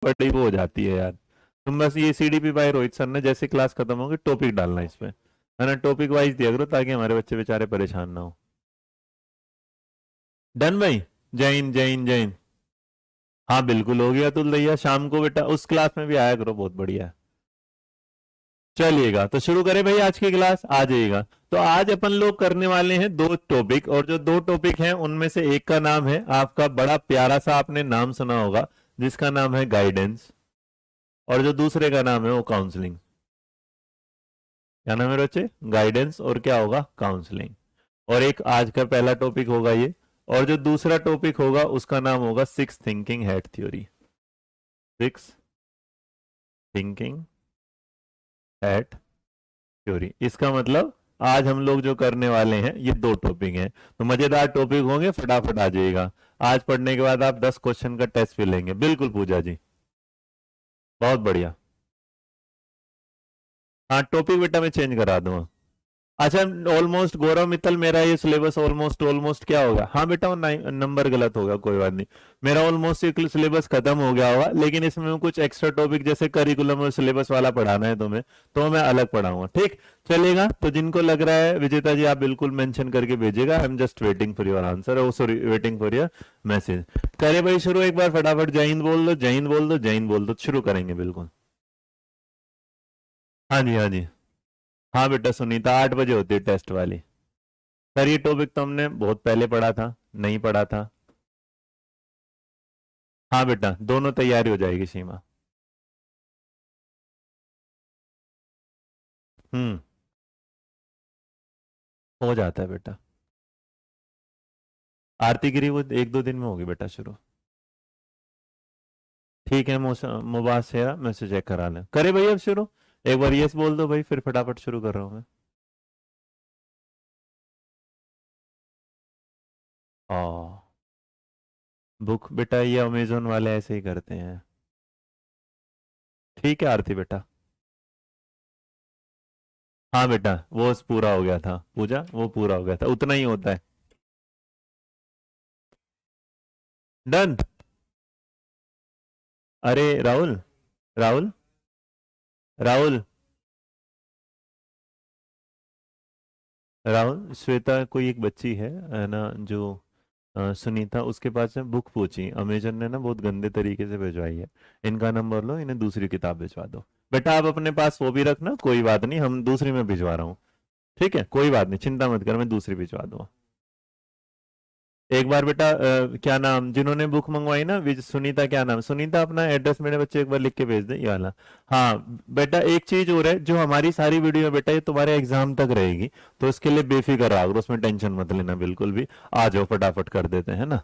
बड़ी वो हो जाती है यार। तुम बस ये सीडीपी बाय रोहित सर ने जैसे क्लास खत्म होगी टॉपिक डालना इस पे, है ना, टॉपिक वाइज दिया करो ताकि हमारे बच्चे बेचारे परेशान ना हो। डन भाई। जय हिंद जय हिंद जय हिंद। हाँ बिल्कुल हो गया अतुल भैया, शाम को बेटा उस क्लास में भी आया करो, बहुत बढ़िया है। चलिएगा तो शुरू करें भाई आज की क्लास, आ जाइएगा। तो आज अपन लोग करने वाले हैं दो टॉपिक, और जो दो टॉपिक हैं उनमें से एक का नाम है आपका बड़ा प्यारा सा आपने नाम सुना होगा, जिसका नाम है गाइडेंस, और जो दूसरे का नाम है वो काउंसलिंग। क्या नाम है बच्चे? गाइडेंस और क्या होगा? काउंसलिंग। और एक आज का पहला टॉपिक होगा ये, और जो दूसरा टॉपिक होगा उसका नाम होगा six thinking head theory. Six thinking head theory, इसका मतलब आज हम लोग जो करने वाले हैं ये दो टॉपिक हैं, तो मजेदार टॉपिक होंगे, फटाफट आ जाइएगा। आज पढ़ने के बाद आप 10 क्वेश्चन का टेस्ट भी लेंगे। बिल्कुल पूजा जी, बहुत बढ़िया। हाँ टॉपिक बेटा मैं चेंज करा दूंगा। अच्छा, ऑलमोस्ट गौरव मित्तल मेरा ये सिलेबस ऑलमोस्ट ऑलमोस्ट क्या होगा? हाँ बेटा वो नंबर गलत होगा, कोई बात नहीं। मेरा ऑलमोस्ट सिलेबस खत्म हो गया होगा, लेकिन इसमें कुछ एक्स्ट्रा टॉपिक जैसे करिकुलम और सिलेबस वाला पढ़ाना है तुम्हें, तो मैं अलग पढ़ाऊंगा, ठीक चलेगा। तो जिनको लग रहा है विजेता जी आप बिल्कुल मेंशन करके भेजिएगा, I am just waiting for your answer, oh sorry waiting for your message. करे भाई शुरू एक बार फटाफट, जय हिंद बोल दो, जय हिंद बोल दो, जय हिंद बोल दो, शुरू करेंगे बिल्कुल। हाँ जी हाँ जी। हाँ बेटा सुनीता 8 बजे होती है टेस्ट वाली। सर ये टॉपिक तो हमने बहुत पहले पढ़ा था, नहीं पढ़ा था। हाँ बेटा दोनों तैयारी हो जाएगी सीमा। हम्म। हो जाता है बेटा। आरती गिरी वो 1-2 दिन में होगी बेटा शुरू। ठीक है मुबाशरा मैं से चेक करा लें, करे भाई अब शुरू। एक बार यस बोल दो भाई, फिर फटाफट शुरू कर रहा हूँ मैं। आ बुक बेटा ये अमेजोन वाले ऐसे ही करते हैं। ठीक है आरती बेटा। हाँ बेटा वो पूरा हो गया था पूजा, वो पूरा हो गया था, उतना ही होता है। डन। अरे राहुल, राहुल, राहुल, राहुल, श्वेता कोई एक बच्ची है ना जो सुनीता, उसके पास से बुक पूछी, अमेजन ने ना बहुत गंदे तरीके से भिजवाई है, इनका नंबर लो, इन्हें दूसरी किताब भिजवा दो। बेटा आप अपने पास वो भी रखना, कोई बात नहीं, हम दूसरी में भिजवा रहा हूँ। ठीक है कोई बात नहीं, चिंता मत कर, मैं दूसरी भिजवा दूंगा। एक बार बेटा क्या नाम जिन्होंने बुक मंगवाई ना, सुनीता, क्या नाम सुनीता, अपना एड्रेस मेरे बच्चे एक बार लिख के भेज दे ये वाला। हाँ बेटा एक चीज और है, जो हमारी सारी वीडियो है बेटा ये तुम्हारे एग्जाम तक रहेगी, तो इसके लिए बेफिक्र रहो, उसमें टेंशन मत लेना बिल्कुल भी। आ जाओ फटाफट कर देते हैं ना।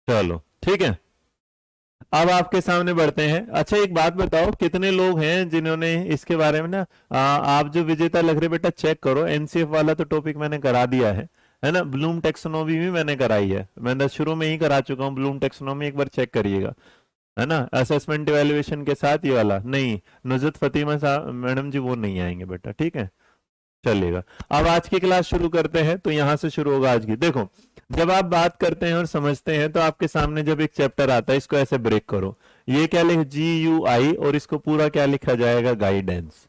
चलो ठीक है, अब आपके सामने बढ़ते हैं। अच्छा एक बात बताओ, कितने लोग हैं जिन्होंने इसके बारे में ना आप जो विजेता लग रहे बेटा चेक करो, एनसीएफ वाला तो टॉपिक मैंने करा दिया है ना, ब्लूम टेक्सोनोमी भी मैंने कराई है, मैंने शुरू में ही करा चुका हूँ ब्लूम टेक्सोनोमी, एक बार चेक करिएगा, है ना, असेसमेंट इवेल्युएशन के साथ ये वाला नहीं। नुजरत फतीमा साहब मैडम जी वो नहीं आएंगे बेटा, ठीक है चलेगा। अब आज की क्लास शुरू करते हैं, तो यहां से शुरू होगा आज की। देखो जब आप बात करते हैं और समझते हैं तो आपके सामने जब एक चैप्टर आता है इसको ऐसे ब्रेक करो, ये क्या लिख GUI, और इसको पूरा क्या लिखा जाएगा? गाइडेंस।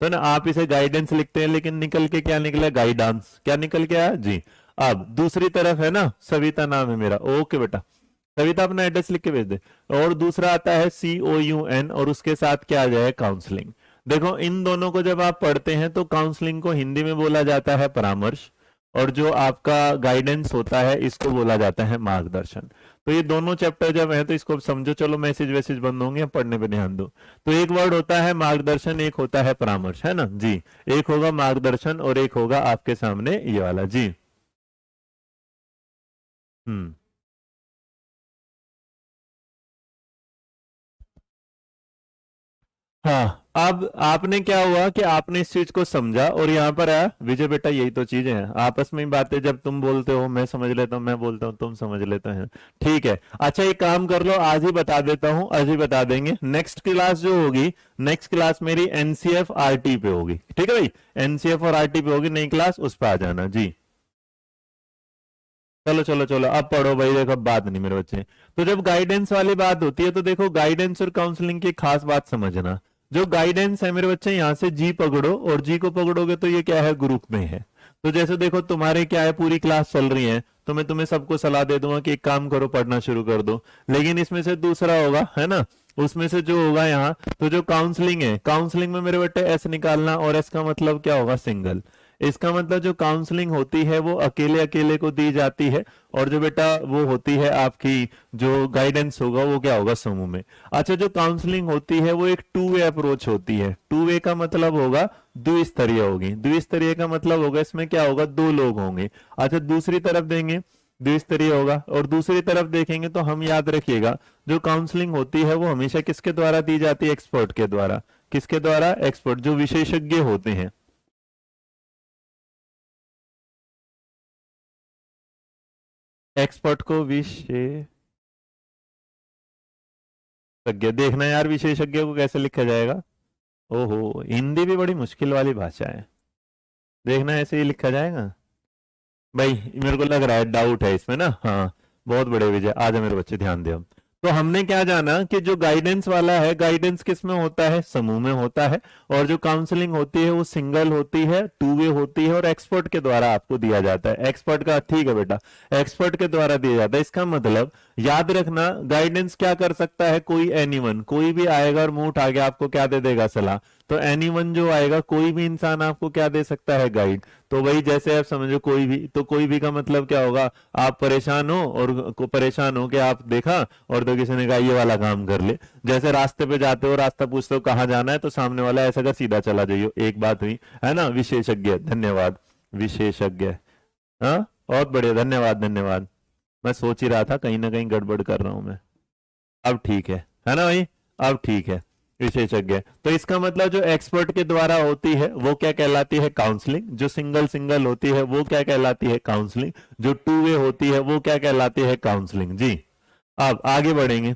तो ना आप इसे गाइडेंस लिखते हैं, लेकिन निकल के क्या निकला? गाइडांस। क्या निकल के आया जी? अब दूसरी तरफ है ना, सविता नाम है मेरा, ओके बेटा, सविता अपना एड्रेस लिख के भेज दे। और दूसरा आता है COUN, और उसके साथ क्या आ जाए? काउंसलिंग। देखो इन दोनों को जब आप पढ़ते हैं तो काउंसलिंग को हिंदी में बोला जाता है परामर्श, और जो आपका गाइडेंस होता है इसको बोला जाता है मार्गदर्शन। तो ये दोनों चैप्टर जब है तो इसको समझो, चलो मैसेज वैसेज बंद होंगे, पढ़ने पे ध्यान दो। तो एक वर्ड होता है मार्गदर्शन, एक होता है परामर्श, है ना जी। एक होगा मार्गदर्शन और एक होगा आपके सामने ये वाला जी। हम्म। हाँ अब आपने क्या हुआ कि आपने इस चीज को समझा और यहाँ पर आया विजय बेटा, यही तो चीजें हैं, आपस में ही बातें, जब तुम बोलते हो मैं समझ लेता हूँ, मैं बोलता हूँ तुम समझ लेते हैं, ठीक है। अच्छा एक काम कर लो, आज ही बता देता हूँ, आज ही बता देंगे। नेक्स्ट क्लास जो होगी, नेक्स्ट क्लास मेरी NCF RT पे होगी, ठीक है भाई, NCF और RT पे होगी नई क्लास, उस पर आ जाना जी। चलो चलो चलो, अब पढ़ो भाई, देखो अब बात नहीं मेरे बच्चे। तो जब गाइडेंस वाली बात होती है तो देखो गाइडेंस और काउंसलिंग की खास बात समझना। जो गाइडेंस है मेरे बच्चे, यहाँ से जी पकड़ो, और जी को पकड़ोगे तो ये क्या है, ग्रुप में है। तो जैसे देखो तुम्हारे क्या है, पूरी क्लास चल रही है, तो मैं तुम्हें सबको सलाह दे दूंगा कि एक काम करो, पढ़ना शुरू कर दो। लेकिन इसमें से दूसरा होगा, है ना, उसमें से जो होगा यहाँ, तो जो काउंसलिंग है, काउंसलिंग में मेरे बेटे एस निकालना, और एस का मतलब क्या होगा, सिंगल। इसका मतलब जो काउंसलिंग होती है वो अकेले अकेले को दी जाती है, और जो बेटा वो होती है आपकी, जो गाइडेंस होगा वो क्या होगा, समूह में। अच्छा, जो काउंसलिंग होती है वो एक टू वे अप्रोच होती है। टू वे का मतलब होगा द्विस्तरीय होगी। द्विस्तरीय का मतलब होगा इसमें क्या होगा, दो लोग होंगे। अच्छा, दूसरी तरफ देंगे, द्विस्तरीय होगा। और दूसरी तरफ देखेंगे तो हम याद रखिएगा, जो काउंसलिंग होती है वो हमेशा किसके द्वारा दी जाती है, एक्सपर्ट के द्वारा। किसके द्वारा, एक्सपर्ट, जो विशेषज्ञ होते हैं। एक्सपर्ट को विशेषज्ञ, देखना यार विशेषज्ञ को कैसे लिखा जाएगा। ओहो, हिंदी भी बड़ी मुश्किल वाली भाषा है। देखना ऐसे ही लिखा जाएगा भाई, मेरे को लग रहा है डाउट है इसमें ना। हाँ, बहुत बड़े विजय, आ जा मेरे बच्चे, ध्यान दे। तो हमने क्या जाना कि जो गाइडेंस वाला है, गाइडेंस किस में होता है, समूह में होता है। और जो काउंसलिंग होती है वो सिंगल होती है, टू वे होती है, और एक्सपर्ट के द्वारा आपको दिया जाता है। एक्सपर्ट का, ठीक है बेटा, एक्सपर्ट के द्वारा दिया जाता है। इसका मतलब याद रखना, गाइडेंस क्या कर सकता है, कोई एनीवन, कोई भी आएगा और मुंह उठा के आपको क्या दे देगा, सलाह। तो एनीवन जो आएगा, कोई भी इंसान आपको क्या दे सकता है, गाइड। तो वही जैसे आप समझो कोई भी, तो कोई भी का मतलब क्या होगा, आप परेशान हो और परेशान हो के आप देखा, और तो किसी ने कहा ये वाला काम कर ले। जैसे रास्ते पे जाते हो, रास्ता पूछते हो कहाँ जाना है, तो सामने वाला ऐसा कर सीधा चला जाइयो, एक बात हुई, है ना। विशेषज्ञ, धन्यवाद, विशेषज्ञ। हाँ, बहुत बढ़िया, धन्यवाद धन्यवाद। मैं सोच ही रहा था कहीं ना कहीं गड़बड़ कर रहा हूं मैं। अब ठीक है ना भाई, अब ठीक है। विशेषज्ञ, तो इसका मतलब जो एक्सपर्ट के द्वारा होती है वो क्या कहलाती है, काउंसलिंग। जो सिंगल सिंगल होती है वो क्या कहलाती है, काउंसलिंग। जो टू वे होती है वो क्या कहलाती है, काउंसलिंग जी। अब आगे बढ़ेंगे।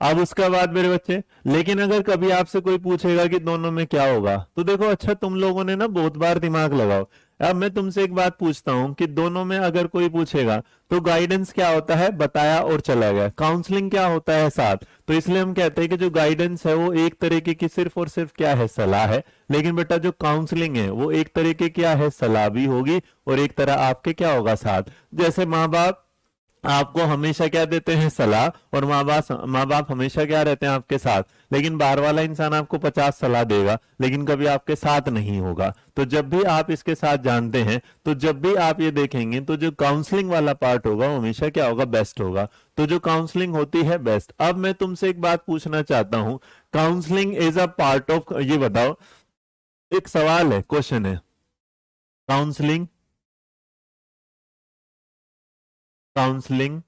अब उसका बाद मेरे बच्चे, लेकिन अगर कभी आपसे कोई पूछेगा कि दोनों में क्या होगा, तो देखो, अच्छा तुम लोगों ने ना बहुत बार दिमाग लगाओ। अब मैं तुमसे एक बात पूछता हूं कि दोनों में अगर कोई पूछेगा, तो गाइडेंस क्या होता है, बताया और चला गया। काउंसलिंग क्या होता है, साथ। तो इसलिए हम कहते हैं कि जो गाइडेंस है वो एक तरीके की सिर्फ और सिर्फ क्या है, सलाह है। लेकिन बेटा जो काउंसलिंग है वो एक तरीके क्या है, सलाह भी होगी, और एक तरह आपके क्या होगा, साथ। जैसे माँ बाप आपको हमेशा क्या देते हैं, सलाह, और माँ बाप हमेशा क्या रहते हैं, आपके साथ। लेकिन बाहर वाला इंसान आपको 50 सलाह देगा, लेकिन कभी आपके साथ नहीं होगा। तो जब भी आप इसके साथ जानते हैं, तो जब भी आप ये देखेंगे, तो जो काउंसलिंग वाला पार्ट होगा वो हमेशा क्या होगा, बेस्ट होगा। तो जो काउंसलिंग होती है बेस्ट। अब मैं तुमसे एक बात पूछना चाहता हूं, counselling is a part of, ये बताओ, एक सवाल है, क्वेश्चन है, counselling, counselling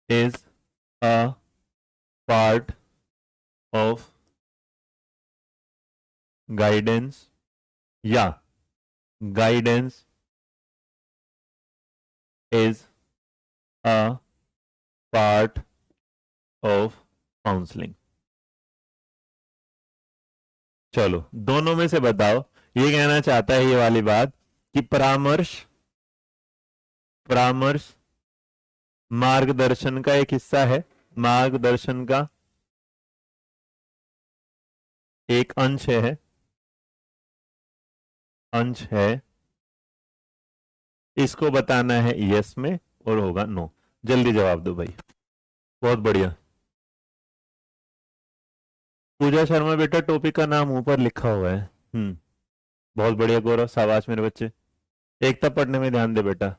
is a part of guidance, या guidance is a part of counselling. चलो दोनों में से बताओ। ये कहना चाहता है ये वाली बात कि परामर्श, परामर्श मार्गदर्शन का एक हिस्सा है, मार्गदर्शन का एक अंश है, अंश है। इसको बताना है यस में, और होगा नो। जल्दी जवाब दो भाई। बहुत बढ़िया। पूजा शर्मा बेटा, टॉपिक का नाम ऊपर लिखा हुआ है। बहुत बढ़िया गौरव, शाबाश मेरे बच्चे। एकता पढ़ने में ध्यान दे बेटा।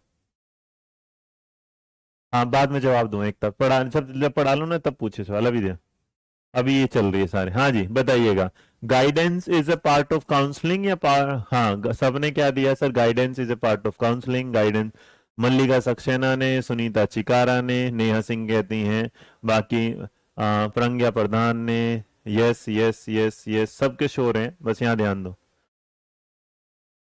हाँ, बाद में जवाब दूंगा, एकता पढ़ा, जब पढ़ा लो ना तब पूछे सवाल, अभी दे। अभी ये चल रही है सारे, हाँ जी बताइएगा। Guidance is a part of counselling, या हाँ, सबने क्या दिया sir, guidance is a part of counselling. Guidance, Mallika Saxena ने, सुनीता चिकारा ने, नेहा सिंह कहती हैं, बाकी प्रज्ञा प्रधान ने। यस यस यस यस, सबके शोर हैं, बस यहाँ ध्यान दो।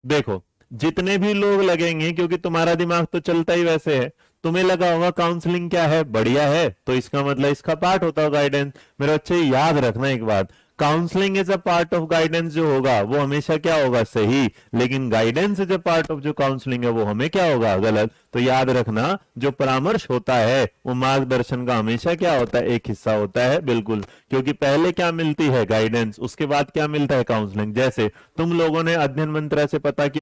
देखो, जितने भी लोग लगेंगे, क्योंकि तुम्हारा दिमाग तो चलता ही वैसे है, तुम्हें लगा होगा काउंसलिंग क्या है, बढ़िया है, तो इसका मतलब इसका पार्ट होता है गाइडेंस। मेरे बच्चे याद रखना एक बात, counselling is a part of guidance जो होगा वो हमेशा क्या होगा, सही। लेकिन guidance is a part of जो काउंसलिंग है वो हमें क्या होगा, गलत। तो याद रखना, जो परामर्श होता है वो मार्गदर्शन का हमेशा क्या होता है, एक हिस्सा होता है, बिल्कुल। क्योंकि पहले क्या मिलती है, गाइडेंस, उसके बाद क्या मिलता है, काउंसलिंग। जैसे तुम लोगों ने अध्ययन मंत्रा से पता किया,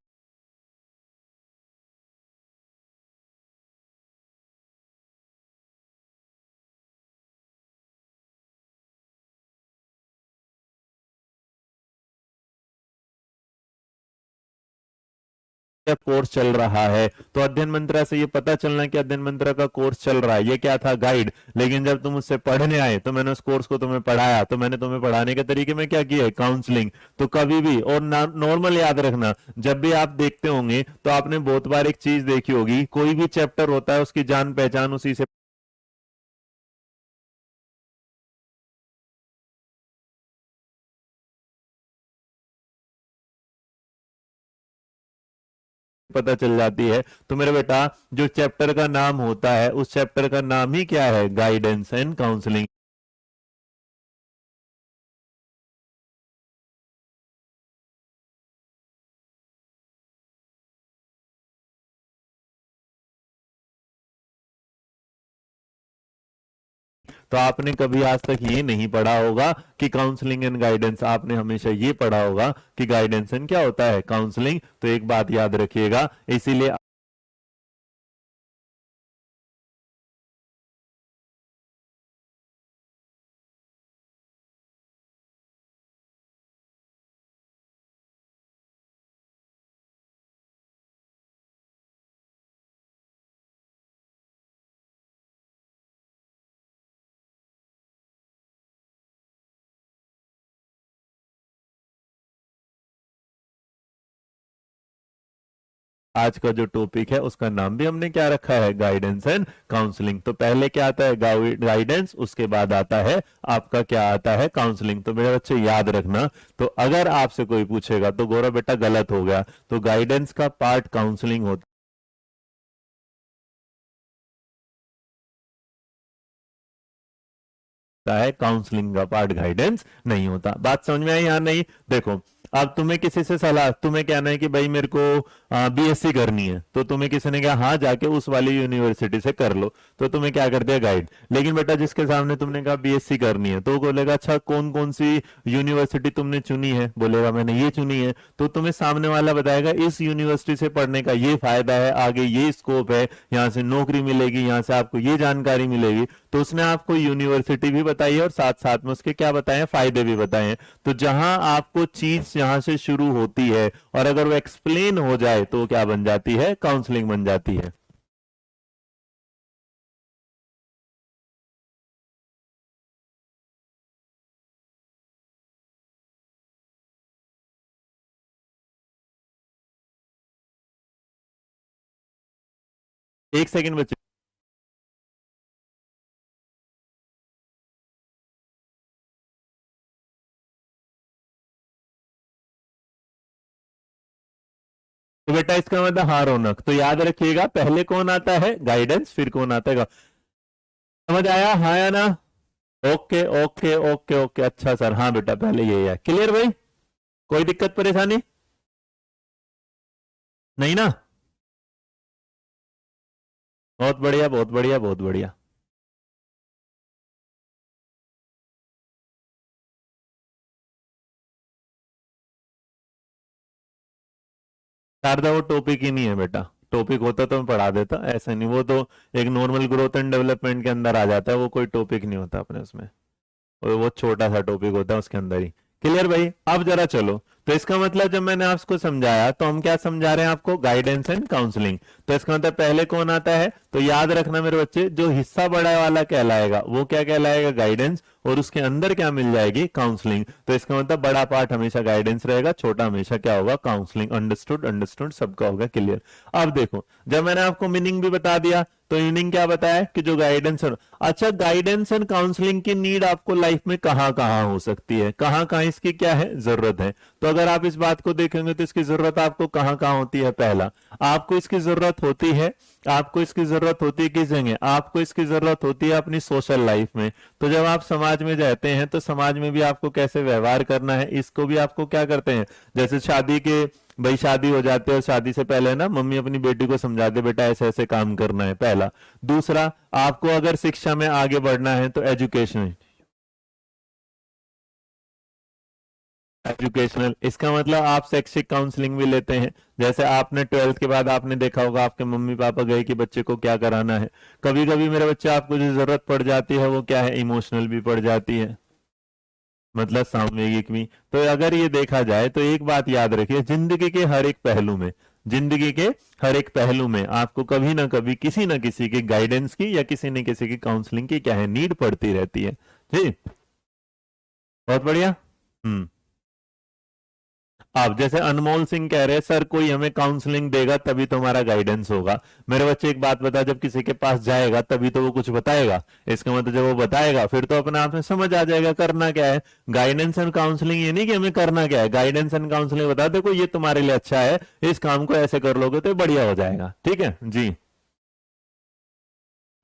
कोर्स चल रहा है, तो अध्ययन मंत्रा से ये पता चलना कि अध्ययन मंत्रा का कोर्स चल रहा है, ये क्या था, गाइड। लेकिन जब तुम उससे पढ़ने आए तो मैंने उस कोर्स को तुम्हें पढ़ाया, तो मैंने तुम्हें पढ़ाने के तरीके में क्या किया है, काउंसलिंग। तो कभी भी, और नॉर्मल याद रखना, जब भी आप देखते होंगे तो आपने बहुत बार एक चीज देखी होगी, कोई भी चैप्टर होता है उसकी जान पहचान उसी से पता चल जाती है। तो मेरे बेटा, जो चैप्टर का नाम होता है उस चैप्टर का नाम ही क्या है, गाइडेंस एंड काउंसलिंग। तो आपने कभी आज तक ये नहीं पढ़ा होगा कि काउंसलिंग एंड गाइडेंस, आपने हमेशा ये पढ़ा होगा कि गाइडेंस एंड क्या होता है, काउंसलिंग। तो एक बात याद रखिएगा, इसीलिए आज का जो टॉपिक है उसका नाम भी हमने क्या रखा है, गाइडेंस एंड काउंसलिंग। तो पहले क्या आता है, गाइडेंस, उसके बाद आता है आपका क्या आता है, काउंसलिंग। तो मेरे बच्चे याद रखना, तो अगर आपसे कोई पूछेगा तो गौरव बेटा गलत हो गया, तो गाइडेंस का पार्ट काउंसलिंग होता है, काउंसलिंग का पार्ट गाइडेंस नहीं होता। बात समझ में आई या नहीं? देखो, अब तुम्हें किसी से सलाह, तुम्हें कहना है कि भाई मेरे को बीएससी करनी है, तो तुम्हें किसी ने कहा हाँ जाके उस वाली यूनिवर्सिटी से कर लो, तो तुम्हें क्या कर दिया, गाइड। लेकिन बेटा जिसके सामने तुमने कहा बीएससी करनी है, तो वो बोलेगा अच्छा कौन कौन सी यूनिवर्सिटी तुमने चुनी है, बोलेगा मैंने ये चुनी है, तो तुम्हें सामने वाला बताएगा इस यूनिवर्सिटी से पढ़ने का ये फायदा है, आगे ये स्कोप है, यहाँ से नौकरी मिलेगी, यहाँ से आपको ये जानकारी मिलेगी। तो उसने आपको यूनिवर्सिटी भी बताई है और साथ साथ में उसके क्या बताए हैं, फायदे भी बताए हैं। तो जहां आपको चीज यहां से शुरू होती है और अगर वो एक्सप्लेन हो जाए तो क्या बन जाती है, काउंसलिंग बन जाती है। एक सेकंड बच्चे, तो बेटा इसका मतलब हाँ रौनक, तो याद रखिएगा पहले कौन आता है, गाइडेंस, फिर कौन आता है, समझ आया हाँ या ना? ओके ओके ओके ओके, अच्छा सर, हाँ बेटा पहले ये है, क्लियर भाई? कोई दिक्कत परेशानी नहीं ना? बहुत बढ़िया बहुत बढ़िया बहुत बढ़िया। शारदा वो टॉपिक ही नहीं है बेटा, टॉपिक होता तो मैं पढ़ा देता, ऐसा नहीं, वो तो एक नॉर्मल ग्रोथ एंड डेवलपमेंट के अंदर आ जाता है, वो कोई टॉपिक नहीं होता अपने उसमें, और वो छोटा सा टॉपिक होता है उसके अंदर ही। क्लियर भाई? अब जरा चलो, तो इसका मतलब जब मैंने आपको समझाया तो हम क्या समझा रहे हैं आपको, गाइडेंस एंड काउंसलिंग। तो इसका मतलब पहले कौन आता है, तो याद रखना मेरे बच्चे, जो हिस्सा बड़ा वाला कहलाएगा वो क्या कहलाएगा, गाइडेंस, और उसके अंदर क्या मिल जाएगी, काउंसलिंग। तो इसका मतलब बड़ा पार्ट हमेशा गाइडेंस रहेगा, छोटा हमेशा क्या होगा, काउंसलिंग। अंडरस्टूड? अंडरस्टूड, सबका होगा क्लियर। अब देखो, जब मैंने आपको मीनिंग भी बता दिया, तो मीनिंग क्या बताया कि जो गाइडेंस, अच्छा गाइडेंस एंड काउंसलिंग की नीड आपको लाइफ में कहां कहां हो सकती है, कहां कहां इसकी क्या है, जरूरत है। तो अगर आप इस बात को देखेंगे तो इसकी जरूरत आपको कहाँ कहाँ होती है। पहला, आपको इसकी जरूरत होती है, आपको इसकी जरूरत होती है किस जगह, आपको इसकी जरूरत होती है अपनी सोशल लाइफ में। तो जब आप समाज में जाते हैं तो समाज में भी आपको कैसे व्यवहार करना है, इसको भी आपको क्या करते हैं, जैसे शादी के, भाई शादी हो जाते है और शादी से पहले ना मम्मी अपनी बेटी को समझाते बेटा ऐसे ऐसे काम करना है, पहला। दूसरा, आपको अगर शिक्षा में आगे बढ़ना है तो एजुकेशनल, इसका मतलब आप शैक्षिक काउंसलिंग भी लेते हैं। जैसे आपने 12th के बाद आपने देखा होगा आपके मम्मी पापा गए कि बच्चे को क्या कराना है। कभी कभी मेरे बच्चे आपको जो जरूरत पड़ जाती है वो क्या है, इमोशनल भी पड़ जाती है, मतलब सामूहिक भी। तो अगर ये देखा जाए तो एक बात याद रखिए, जिंदगी के हर एक पहलू में, जिंदगी के हर एक पहलू में आपको कभी ना कभी किसी ना किसी की गाइडेंस की या किसी न किसी की काउंसलिंग की क्या है, नीड पड़ती रहती है। ठीक, बहुत बढ़िया। अब जैसे अनमोल सिंह कह रहे हैं सर कोई हमें काउंसलिंग देगा तभी तो हमारा गाइडेंस होगा। मेरे बच्चे एक बात बता, जब किसी के पास जाएगा तभी तो वो कुछ बताएगा, इसका मतलब जब वो बताएगा फिर तो अपने आप में समझ आ जाएगा करना क्या है। गाइडेंस एंड काउंसलिंग ये नहीं कि हमें करना क्या है, गाइडेंस एंड काउंसलिंग बता देखो ये तुम्हारे लिए अच्छा है, इस काम को ऐसे कर लोगे तो बढ़िया हो जाएगा। ठीक है जी,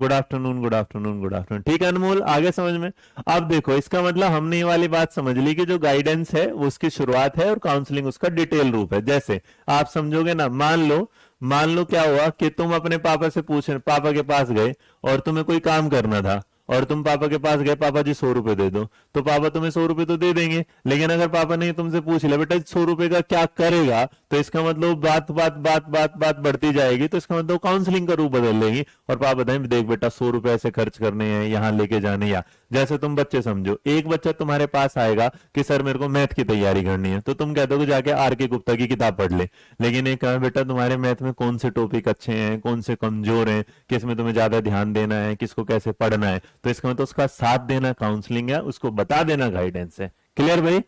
good afternoon, good afternoon, good afternoon. ठीक है अनमोल, आगे समझ में। अब देखो इसका मतलब हमने ये वाली बात समझ ली कि जो गाइडेंस है वो उसकी शुरुआत है और काउंसलिंग उसका डिटेल रूप है। जैसे आप समझोगे ना, मान लो क्या हुआ कि तुम अपने पापा से पूछ, पापा के पास गए और तुम्हें कोई काम करना था और तुम पापा के पास गए, पापा जी 100 रुपए दे दो, तो पापा तुम्हें 100 रुपए तो दे देंगे। लेकिन अगर पापा ने तुमसे पूछ लिया बेटा 100 रुपए का क्या करेगा, तो इसका मतलब बात बात बात बात बात बढ़ती जाएगी, तो इसका मतलब काउंसलिंग का रूप बदल लेगी और पापा बताएं देख बेटा 100 रुपए ऐसे खर्च करने हैं, यहाँ लेके जाने। या जैसे तुम बच्चे समझो, एक बच्चा तुम्हारे पास आएगा कि सर मेरे को मैथ की तैयारी करनी है, तो तुम कहते हो कि जाके आर के गुप्ता की किताब पढ़ ले। लेकिन एक कहा बेटा तुम्हारे मैथ में कौन से टॉपिक अच्छे हैं, कौन से कमजोर हैं, किस में तुम्हें ज्यादा ध्यान देना है, किसको कैसे पढ़ना है, तो इसका मतलब उसका साथ देना काउंसलिंग है, उसको बता देना गाइडेंस है। क्लियर भाई?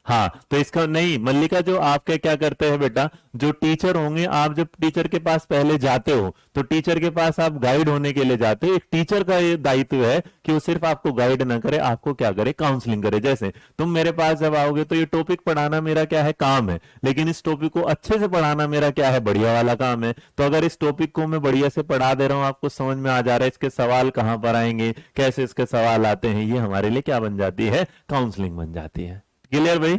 हाँ, तो इसका नहीं मल्लिका, जो आपके क्या करते हैं बेटा, जो टीचर होंगे, आप जब टीचर के पास पहले जाते हो तो टीचर के पास आप गाइड होने के लिए जाते हो। एक टीचर का ये दायित्व है कि वो सिर्फ आपको गाइड ना करे, आपको क्या करे, काउंसलिंग करे। जैसे तुम मेरे पास जब आओगे तो ये टॉपिक पढ़ाना मेरा क्या है, काम है, लेकिन इस टॉपिक को अच्छे से पढ़ाना मेरा क्या है, बढ़िया वाला काम है। तो अगर इस टॉपिक को मैं बढ़िया से पढ़ा दे रहा हूँ, आपको समझ में आ जा रहा है इसके सवाल कहाँ पर आएंगे, कैसे इसके सवाल आते हैं, ये हमारे लिए क्या बन जाती है, काउंसलिंग बन जाती है। क्लियर भाई?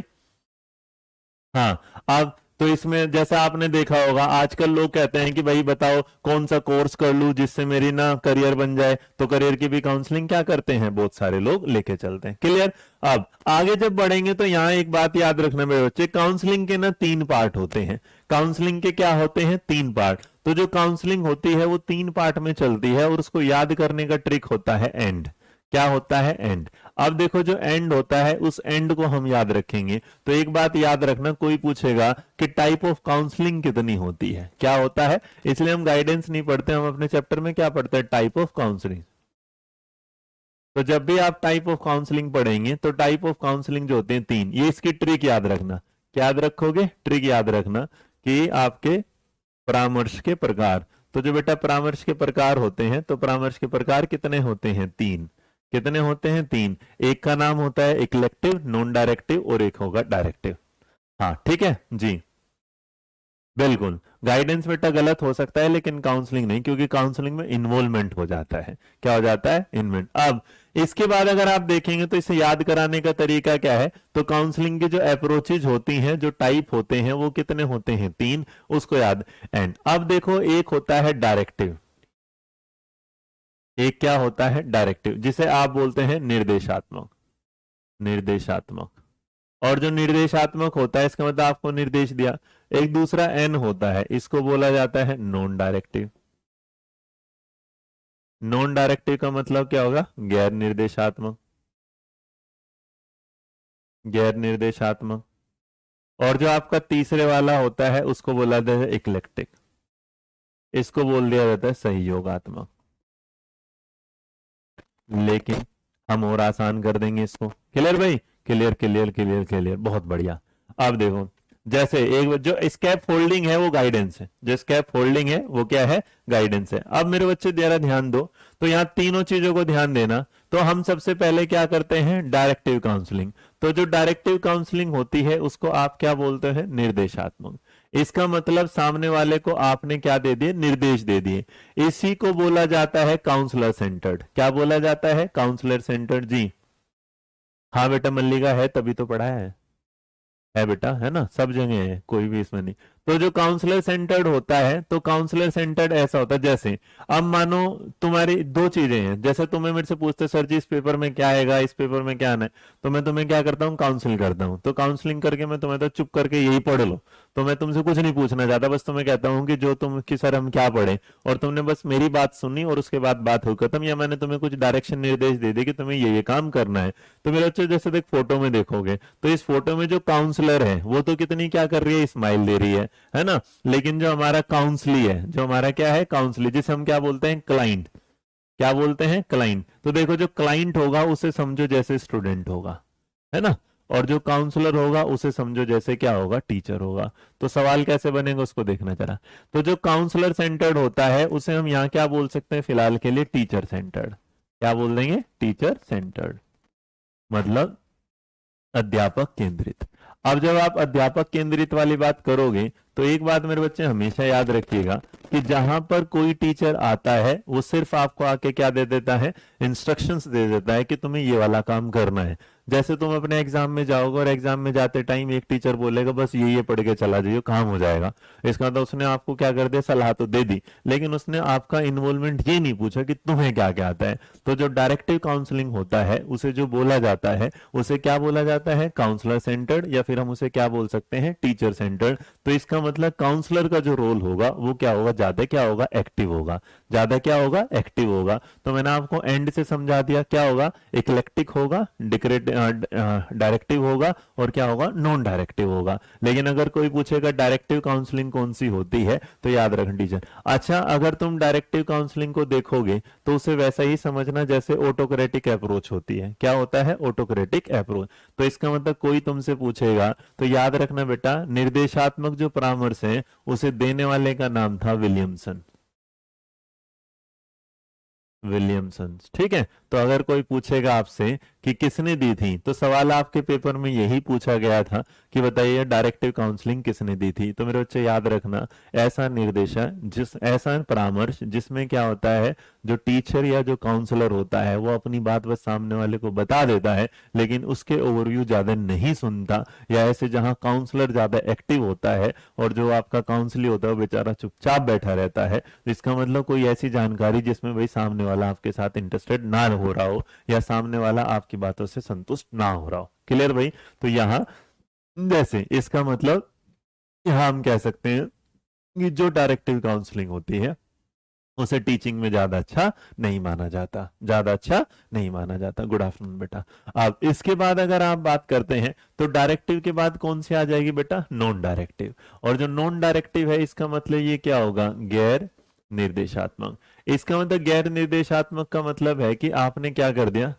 हाँ। अब तो इसमें जैसा आपने देखा होगा आजकल लोग कहते हैं कि भाई बताओ कौन सा कोर्स कर लूं जिससे मेरी ना करियर बन जाए, तो करियर की भी काउंसलिंग क्या करते हैं, बहुत सारे लोग लेके चलते हैं। क्लियर? अब आगे जब बढ़ेंगे तो यहाँ एक बात याद रखना मेरे बच्चे, काउंसलिंग के ना 3 पार्ट होते हैं। काउंसलिंग के क्या होते हैं, 3 पार्ट। तो जो काउंसलिंग होती है वो 3 पार्ट में चलती है और उसको याद करने का ट्रिक होता है एंड। क्या होता है, एंड। अब देखो जो एंड होता है उस एंड को हम याद रखेंगे। तो एक बात याद रखना, कोई पूछेगा कि टाइप ऑफ काउंसलिंग कितनी होती है, क्या होता है, इसलिए हम गाइडेंस नहीं पढ़ते, हम अपने चैप्टर में क्या पढ़ते हैं, टाइप ऑफ काउंसलिंग। तो जब भी आप टाइप ऑफ काउंसलिंग पढ़ेंगे तो टाइप ऑफ काउंसलिंग जो होते हैं 3, ये इसकी ट्रिक याद रखना। क्या याद रखोगे, ट्रिक याद रखना कि आपके परामर्श के प्रकार। तो जो बेटा परामर्श के प्रकार होते हैं, तो परामर्श के प्रकार कितने होते हैं, 3। कितने होते हैं, 3। एक का नाम होता है इलेक्टिव, नॉन डायरेक्टिव, और एक होगा डायरेक्टिव। हाँ ठीक है जी, बिल्कुल। गाइडेंस बेटा गलत हो सकता है लेकिन काउंसलिंग नहीं, क्योंकि काउंसलिंग में इन्वॉल्वमेंट हो जाता है। क्या हो जाता है, इन्वॉल्वमेंट। अब इसके बाद अगर आप देखेंगे तो इसे याद कराने का तरीका क्या है, तो काउंसलिंग की जो अप्रोचेज होती हैं, जो टाइप होते हैं, वो कितने होते हैं, 3, उसको याद। एंड अब देखो एक होता है डायरेक्टिव, एक क्या होता है, डायरेक्टिव, जिसे आप बोलते हैं निर्देशात्मक। निर्देशात्मक, और जो निर्देशात्मक होता है इसका मतलब आपको निर्देश दिया। एक दूसरा एन होता है, इसको बोला जाता है नॉन डायरेक्टिव। नॉन डायरेक्टिव का मतलब क्या होगा, गैर निर्देशात्मक। गैर निर्देशात्मक। और जो आपका तीसरे वाला होता है उसको बोला जाता है इक्लेक्टिक, इसको बोल दिया जाता है सहयोगात्मक। लेकिन हम और आसान कर देंगे इसको। क्लियर भाई? क्लियर क्लियर क्लियर क्लियर, बहुत बढ़िया। अब देखो जैसे एक जो स्कैप फोल्डिंग है वो गाइडेंस है, जो स्कैप फोल्डिंग है वो क्या है, गाइडेंस है। अब मेरे बच्चे जरा ध्यान दो, तो यहाँ तीनों चीजों को ध्यान देना। तो हम सबसे पहले क्या करते हैं, डायरेक्टिव काउंसलिंग। तो जो डायरेक्टिव काउंसलिंग होती है उसको आप क्या बोलते हैं? निर्देशात्मक। इसका मतलब सामने वाले को आपने क्या दे दिए? निर्देश दे दिए। इसी को बोला जाता है काउंसलर सेंटर्ड। क्या बोला जाता है? Counsellor centred. जी हाँ बेटा, मल्लिका है तभी तो पढ़ा है बेटा, है ना, सब जगह है, कोई भी इसमें नहीं। तो जो काउंसलर सेंटर्ड होता है, तो काउंसलर सेंटर्ड ऐसा होता है जैसे अब मानो तुम्हारी दो चीजें हैं, जैसे तुम्हें मेरे से पूछते सर जी इस पेपर में क्या आएगा, इस पेपर में क्या आना है, तो मैं तुम्हें क्या करता हूँ? काउंसलिंग करता हूँ। तो काउंसलिंग करके मैं तुम्हें तो चुप करके यही पढ़ लो, तो मैं तुमसे कुछ नहीं पूछना चाहता, बस तुम्हें कहता हूँ कि जो तुम कि सर हम क्या पढ़े, और तुमने बस मेरी बात सुनी और उसके बाद बात हो खत्म, या मैंने तुम्हें कुछ डायरेक्शन निर्देश दे दिए कि तुम्हें ये काम करना है। तो मेरे बच्चों जैसे देख फोटो में देखोगे तो इस फोटो में जो काउंसलर है वो तो कितनी क्या कर रही है? स्माइल दे रही है ना। लेकिन जो हमारा काउंसली है, जो हमारा क्या है? काउंसली, जिसे हम क्या बोलते हैं? क्लाइंट। क्या बोलते हैं? क्लाइंट। तो देखो जो क्लाइंट होगा उसे समझो जैसे स्टूडेंट होगा, है ना, और जो काउंसलर होगा उसे समझो जैसे क्या होगा? टीचर होगा। तो सवाल कैसे बनेगा उसको देखना जरा। तो जो काउंसलर सेंटर्ड होता है उसे हम यहाँ क्या बोल सकते हैं फिलहाल के लिए? Teacher centred. क्या बोल देंगे? टीचर सेंटर्ड, मतलब अध्यापक केंद्रित। अब जब आप अध्यापक केंद्रित वाली बात करोगे तो एक बात मेरे बच्चे हमेशा याद रखिएगा कि जहां पर कोई टीचर आता है वो सिर्फ आपको आके क्या दे देता है? इंस्ट्रक्शंस दे देता है कि तुम्हें ये वाला काम करना है। जैसे तुम अपने एग्जाम में जाओगे और एग्जाम में जाते टाइम एक टीचर बोलेगा बस ये पढ़ के चला जाइए, काम हो जाएगा। इसका मतलब उसने आपको क्या कर दिया? सलाह तो दे दी, लेकिन उसने आपका इन्वॉल्वमेंट ये नहीं पूछा कि तुम्हें क्या क्या आता है। तो जो डायरेक्टिव काउंसलिंग होता है उसे जो बोला जाता है उसे क्या बोला जाता है? काउंसलर सेंटर्ड, या फिर हम उसे क्या बोल सकते हैं? Teacher centred. तो इसका मतलब काउंसलर का जो रोल होगा वो क्या होगा? ज्यादा क्या होगा? एक्टिव होगा। ज्यादा क्या होगा? एक्टिव होगा। तो मैंने आपको एंड से समझा दिया क्या होगा? इक्लेक्टिक होगा, डायरेक्टिव होगा, और क्या होगा? नॉन डायरेक्टिव होगा। लेकिन अगर कोई पूछेगा डायरेक्टिव काउंसलिंग कौन सी होती है, तो याद रखना टीचर। अच्छा, अगर तुम डायरेक्टिव काउंसलिंग को देखोगे तो उसे वैसा ही समझना जैसे ऑटोक्रेटिक अप्रोच होती है। क्या होता है? Autocratic approach. तो इसका मतलब कोई तुमसे पूछेगा तो याद रखना बेटा, निर्देशात्मक जो परामर्श है उसे देने वाले का नाम था विलियमसन। विलियमसन, ठीक है। तो अगर कोई पूछेगा आपसे कि किसने दी थी, तो सवाल आपके पेपर में यही पूछा गया था कि बताइए डायरेक्टिव काउंसलिंग किसने दी थी। तो मेरे बच्चे याद रखना, ऐसा निर्देशन ऐसा परामर्श जिसमें क्या होता है, जो टीचर या जो काउंसलर होता है वो अपनी बात बस सामने वाले को बता देता है, लेकिन उसके ओवरव्यू ज्यादा नहीं सुनता, या ऐसे जहां काउंसलर ज्यादा एक्टिव होता है और जो आपका काउंसली होता है वो बेचारा चुपचाप बैठा रहता है। इसका मतलब कोई ऐसी जानकारी जिसमें भाई सामने वाला आपके साथ इंटरेस्टेड ना हो रहा हो, या सामने वाला आपकी बातों से संतुष्ट ना हो रहा हो। क्लियर भाई? तो यहां जैसे इसका मतलब यहां हम कह सकते हैं कि जो डायरेक्टिव काउंसलिंग होती है उसे टीचिंग में ज्यादा अच्छा नहीं माना जाता, ज्यादा अच्छा नहीं माना जाता। गुड आफ्टरनून बेटा। अब इसके बाद अगर आप बात करते हैं तो डायरेक्टिव के बाद कौन सी आ जाएगी बेटा? Non directive. और जो नॉन डायरेक्टिव है इसका मतलब ये क्या होगा? गैर निर्देशात्मक। इसका मतलब गैर निर्देशात्मक का मतलब है कि आपने क्या कर दिया?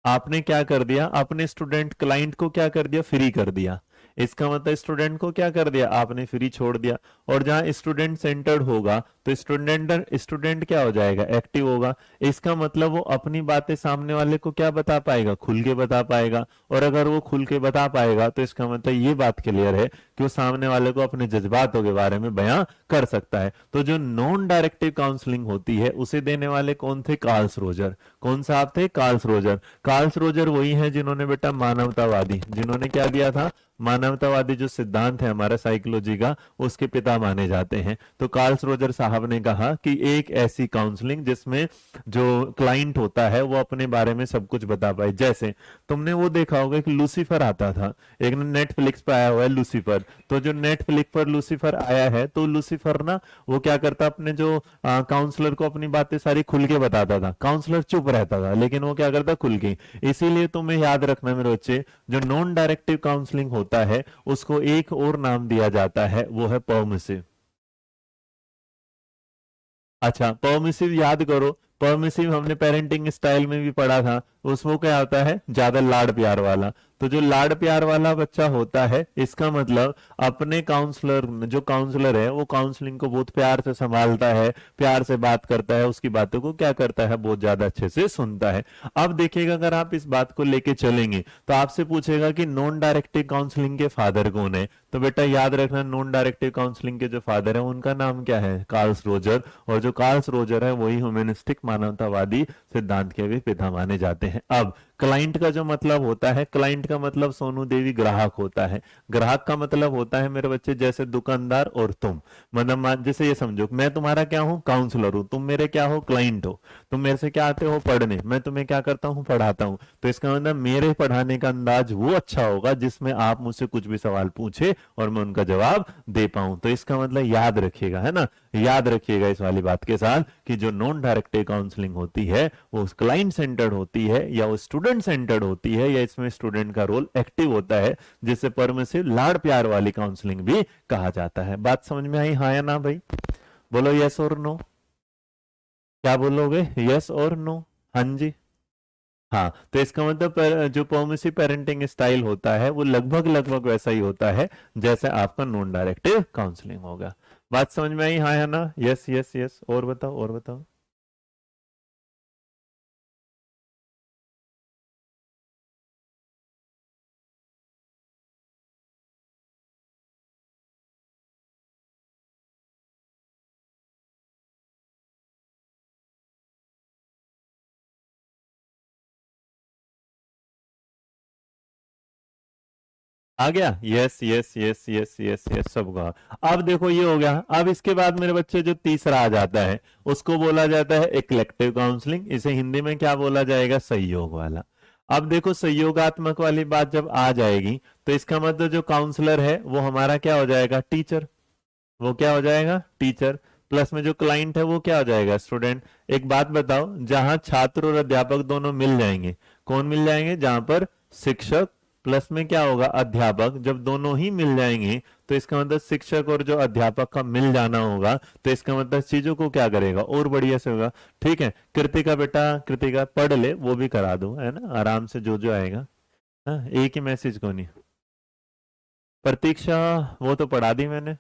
आपने क्या कर दिया? अपने स्टूडेंट क्लाइंट को क्या कर दिया? फ्री कर दिया। इसका मतलब स्टूडेंट को क्या कर दिया? आपने फ्री छोड़ दिया। और जहां स्टूडेंट सेंटर्ड होगा तो स्टूडेंट क्या हो जाएगा? एक्टिव होगा। इसका मतलब वो अपनी बातें सामने वाले को क्या बता पाएगा? खुल के बता पाएगा। और अगर वो खुल के बता पाएगा तो इसका मतलब ये बात क्लियर है कि वो सामने वाले को अपने जज्बातों के बारे में बयां कर सकता है। तो जो नॉन डायरेक्टिव काउंसलिंग होती है उसे देने वाले कौन थे? Carl's Roger. कौन साहब थे? Carl's Roger. कार्ल्स रोजर वही है जिन्होंने बेटा मानवतावादी, जिन्होंने क्या दिया था? मानवतावादी जो सिद्धांत है हमारा साइकोलॉजी का, उसके पिता माने जाते हैं। तो कार्ल्स रोजर साहब ने कहा कि एक ऐसी काउंसलिंग जिसमें जो क्लाइंट होता है वो अपने बारे में सब कुछ बता पाए। जैसे तुमने वो देखा होगा कि लूसीफर आता था, एक नेटफ्लिक्स पे आया हुआ है लूसीफर। तो जो नेटफ्लिक्स पर लूसीफर आया है तो लूसीफर ना वो क्या करता, अपने जो काउंसलर को अपनी बातें सारी खुल के बताता था। काउंसलर चुप रहता था लेकिन वो क्या करता? खुल के। इसीलिए तुम्हें याद रखना मेरे बच्चे, जो नॉन डायरेक्टिव काउंसलिंग होता है उसको एक और नाम दिया जाता है, वो है परमिसिव। अच्छा, परमिसिव याद करो। परमिसिव हमने पेरेंटिंग स्टाइल में भी पढ़ा था। उसमें क्या होता है? ज्यादा लाड़ प्यार वाला। तो जो लाड प्यार वाला बच्चा होता है, इसका मतलब अपने काउंसलर, जो काउंसलर है वो काउंसलिंग को बहुत प्यार से संभालता है, प्यार से बात करता है, उसकी बातों को क्या करता है, बहुत ज्यादा अच्छे से सुनता है। अब देखिएगा, अगर आप इस बात को लेके चलेंगे तो आपसे पूछेगा कि नॉन डायरेक्टिव काउंसलिंग के फादर कौन है, तो बेटा याद रखना, नॉन डायरेक्टिव काउंसलिंग के जो फादर है उनका नाम क्या है, कार्ल्स रोजर। और जो कार्ल्स रोजर है वही ह्यूमनिस्टिक मानवतावादी सिद्धांत के भी पिता माने जाते हैं। अब क्लाइंट का जो मतलब होता है, क्लाइंट का मतलब सोनू देवी ग्राहक होता है। ग्राहक का मतलब होता है मेरे बच्चे जैसे दुकानदार और तुम, मतलब जैसे ये समझो मैं तुम्हारा क्या हूं, काउंसलर हूं, तुम मेरे क्या हो, क्लाइंट हो। तुम मेरे से क्या आते हो, पढ़ने, मैं तुम्हें क्या करता हूं, पढ़ाता हूं। तो इसका मतलब मेरे पढ़ाने का अंदाज वो अच्छा होगा जिसमें आप मुझसे कुछ भी सवाल पूछे और मैं उनका जवाब दे पाऊं। तो इसका मतलब याद रखिएगा, है ना, याद रखिएगा इस वाली बात के साथ कि जो नॉन डायरेक्टिव काउंसलिंग होती है वो क्लाइंट सेंटर्ड होती है या वो स्टूडेंट सेंटर्ड होती है, या इसमें स्टूडेंट का रोल एक्टिव होता है, जिसे परमिसिव लाड़ प्यार वाली काउंसलिंग भी कहा जाता है। बात समझ में आई, हाँ या ना भाई, बोलो यस और नो, क्या बोलोगे, यस और नो, हाँ जी। हाँ, तो इसका मतलब जो परमिसिव पेरेंटिंग स्टाइल होता है वो लगभग लगभग वैसा ही होता है जैसे आपका नॉन डायरेक्टिव काउंसलिंग होगा। बात समझ में आई, हाँ है ना, यस यस यस, और बताओ और बताओ। आ गया, yes yes yes yes yes yes, सबका। अब देखो ये हो गया। अब इसके बाद मेरे बच्चे जो तीसरा आ जाता है उसको बोला जाता है इक्लेक्टिव काउंसलिंग। इसे हिंदी में क्या बोला जाएगा, सहयोग वाला। अब देखो सहयोगात्मक वाली बात जब आ जाएगी तो इसका मतलब जो काउंसलर है वो हमारा क्या हो जाएगा, टीचर। वो क्या हो जाएगा, टीचर। प्लस में जो क्लाइंट है वो क्या हो जाएगा, स्टूडेंट। एक बात बताओ, जहां छात्र और अध्यापक दोनों मिल जाएंगे, कौन मिल जाएंगे, जहां पर शिक्षक प्लस में क्या होगा, अध्यापक, जब दोनों ही मिल जाएंगे तो इसका मतलब शिक्षक और जो अध्यापक का मिल जाना होगा, तो इसका मतलब चीजों को क्या करेगा, और बढ़िया से होगा। ठीक है, कृतिका बेटा, कृतिका पढ़ ले, वो भी करा दो, है ना, आराम से जो जो आएगा। हाँ, एक ही मैसेज को नहीं। प्रतीक्षा, वो तो पढ़ा दी मैंने।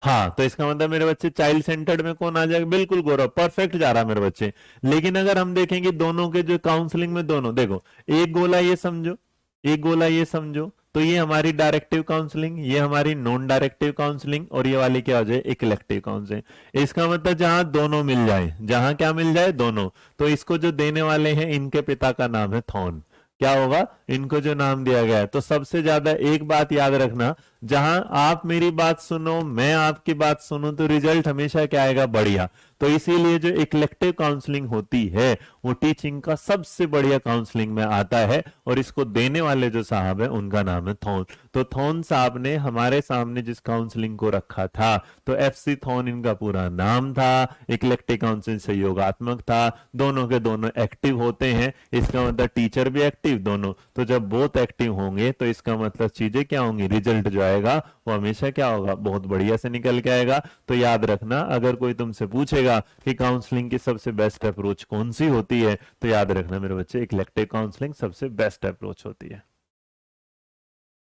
हाँ, तो इसका मतलब मेरे बच्चे चाइल्ड सेंटर्ड में कौन आ जाएगा, बिल्कुल गौरव, परफेक्ट जा रहा मेरे बच्चे। लेकिन अगर हम देखेंगे दोनों के जो काउंसलिंग में, दोनों देखो, एक गोला ये समझो, एक गोला ये समझो, तो ये हमारी डायरेक्टिव काउंसलिंग, ये हमारी नॉन डायरेक्टिव काउंसलिंग, और ये वाली क्या हो जाए, इक्लेक्टिव काउंसलिंग। इसका मतलब जहां दोनों मिल जाए, जहां क्या मिल जाए, दोनों। तो इसको जो देने वाले हैं इनके पिता का नाम है थॉर्न। क्या होगा, इनको जो नाम दिया गया है। तो सबसे ज्यादा एक बात याद रखना, जहां आप मेरी बात सुनो, मैं आपकी बात सुनूं, तो रिजल्ट हमेशा क्या आएगा, बढ़िया। तो इसीलिए जो इक्लेक्टिव काउंसलिंग होती है वो टीचिंग का सबसे बढ़िया काउंसलिंग में आता है, और इसको देने वाले जो साहब है उनका नाम है थॉर्न। तो थॉर्न साहब ने हमारे सामने जिस काउंसलिंग को रखा था, तो FC थॉर्न इनका पूरा नाम था। इक्लेक्टिव काउंसलिंग सहयोगात्मक था, दोनों के दोनों एक्टिव होते हैं, इसका मतलब टीचर भी एक्टिव, दोनों। तो जब बहुत एक्टिव होंगे तो इसका मतलब चीजें क्या होंगी, रिजल्ट जो आएगा वो हमेशा क्या होगा, बहुत बढ़िया से निकल के आएगा। तो याद रखना, अगर कोई तुमसे पूछेगा कि काउंसलिंग की सबसे बेस्ट अप्रोच कौन सी होती है, तो याद रखना मेरे बच्चे, इक्लेक्टिव काउंसलिंग सबसे बेस्ट अप्रोच होती है।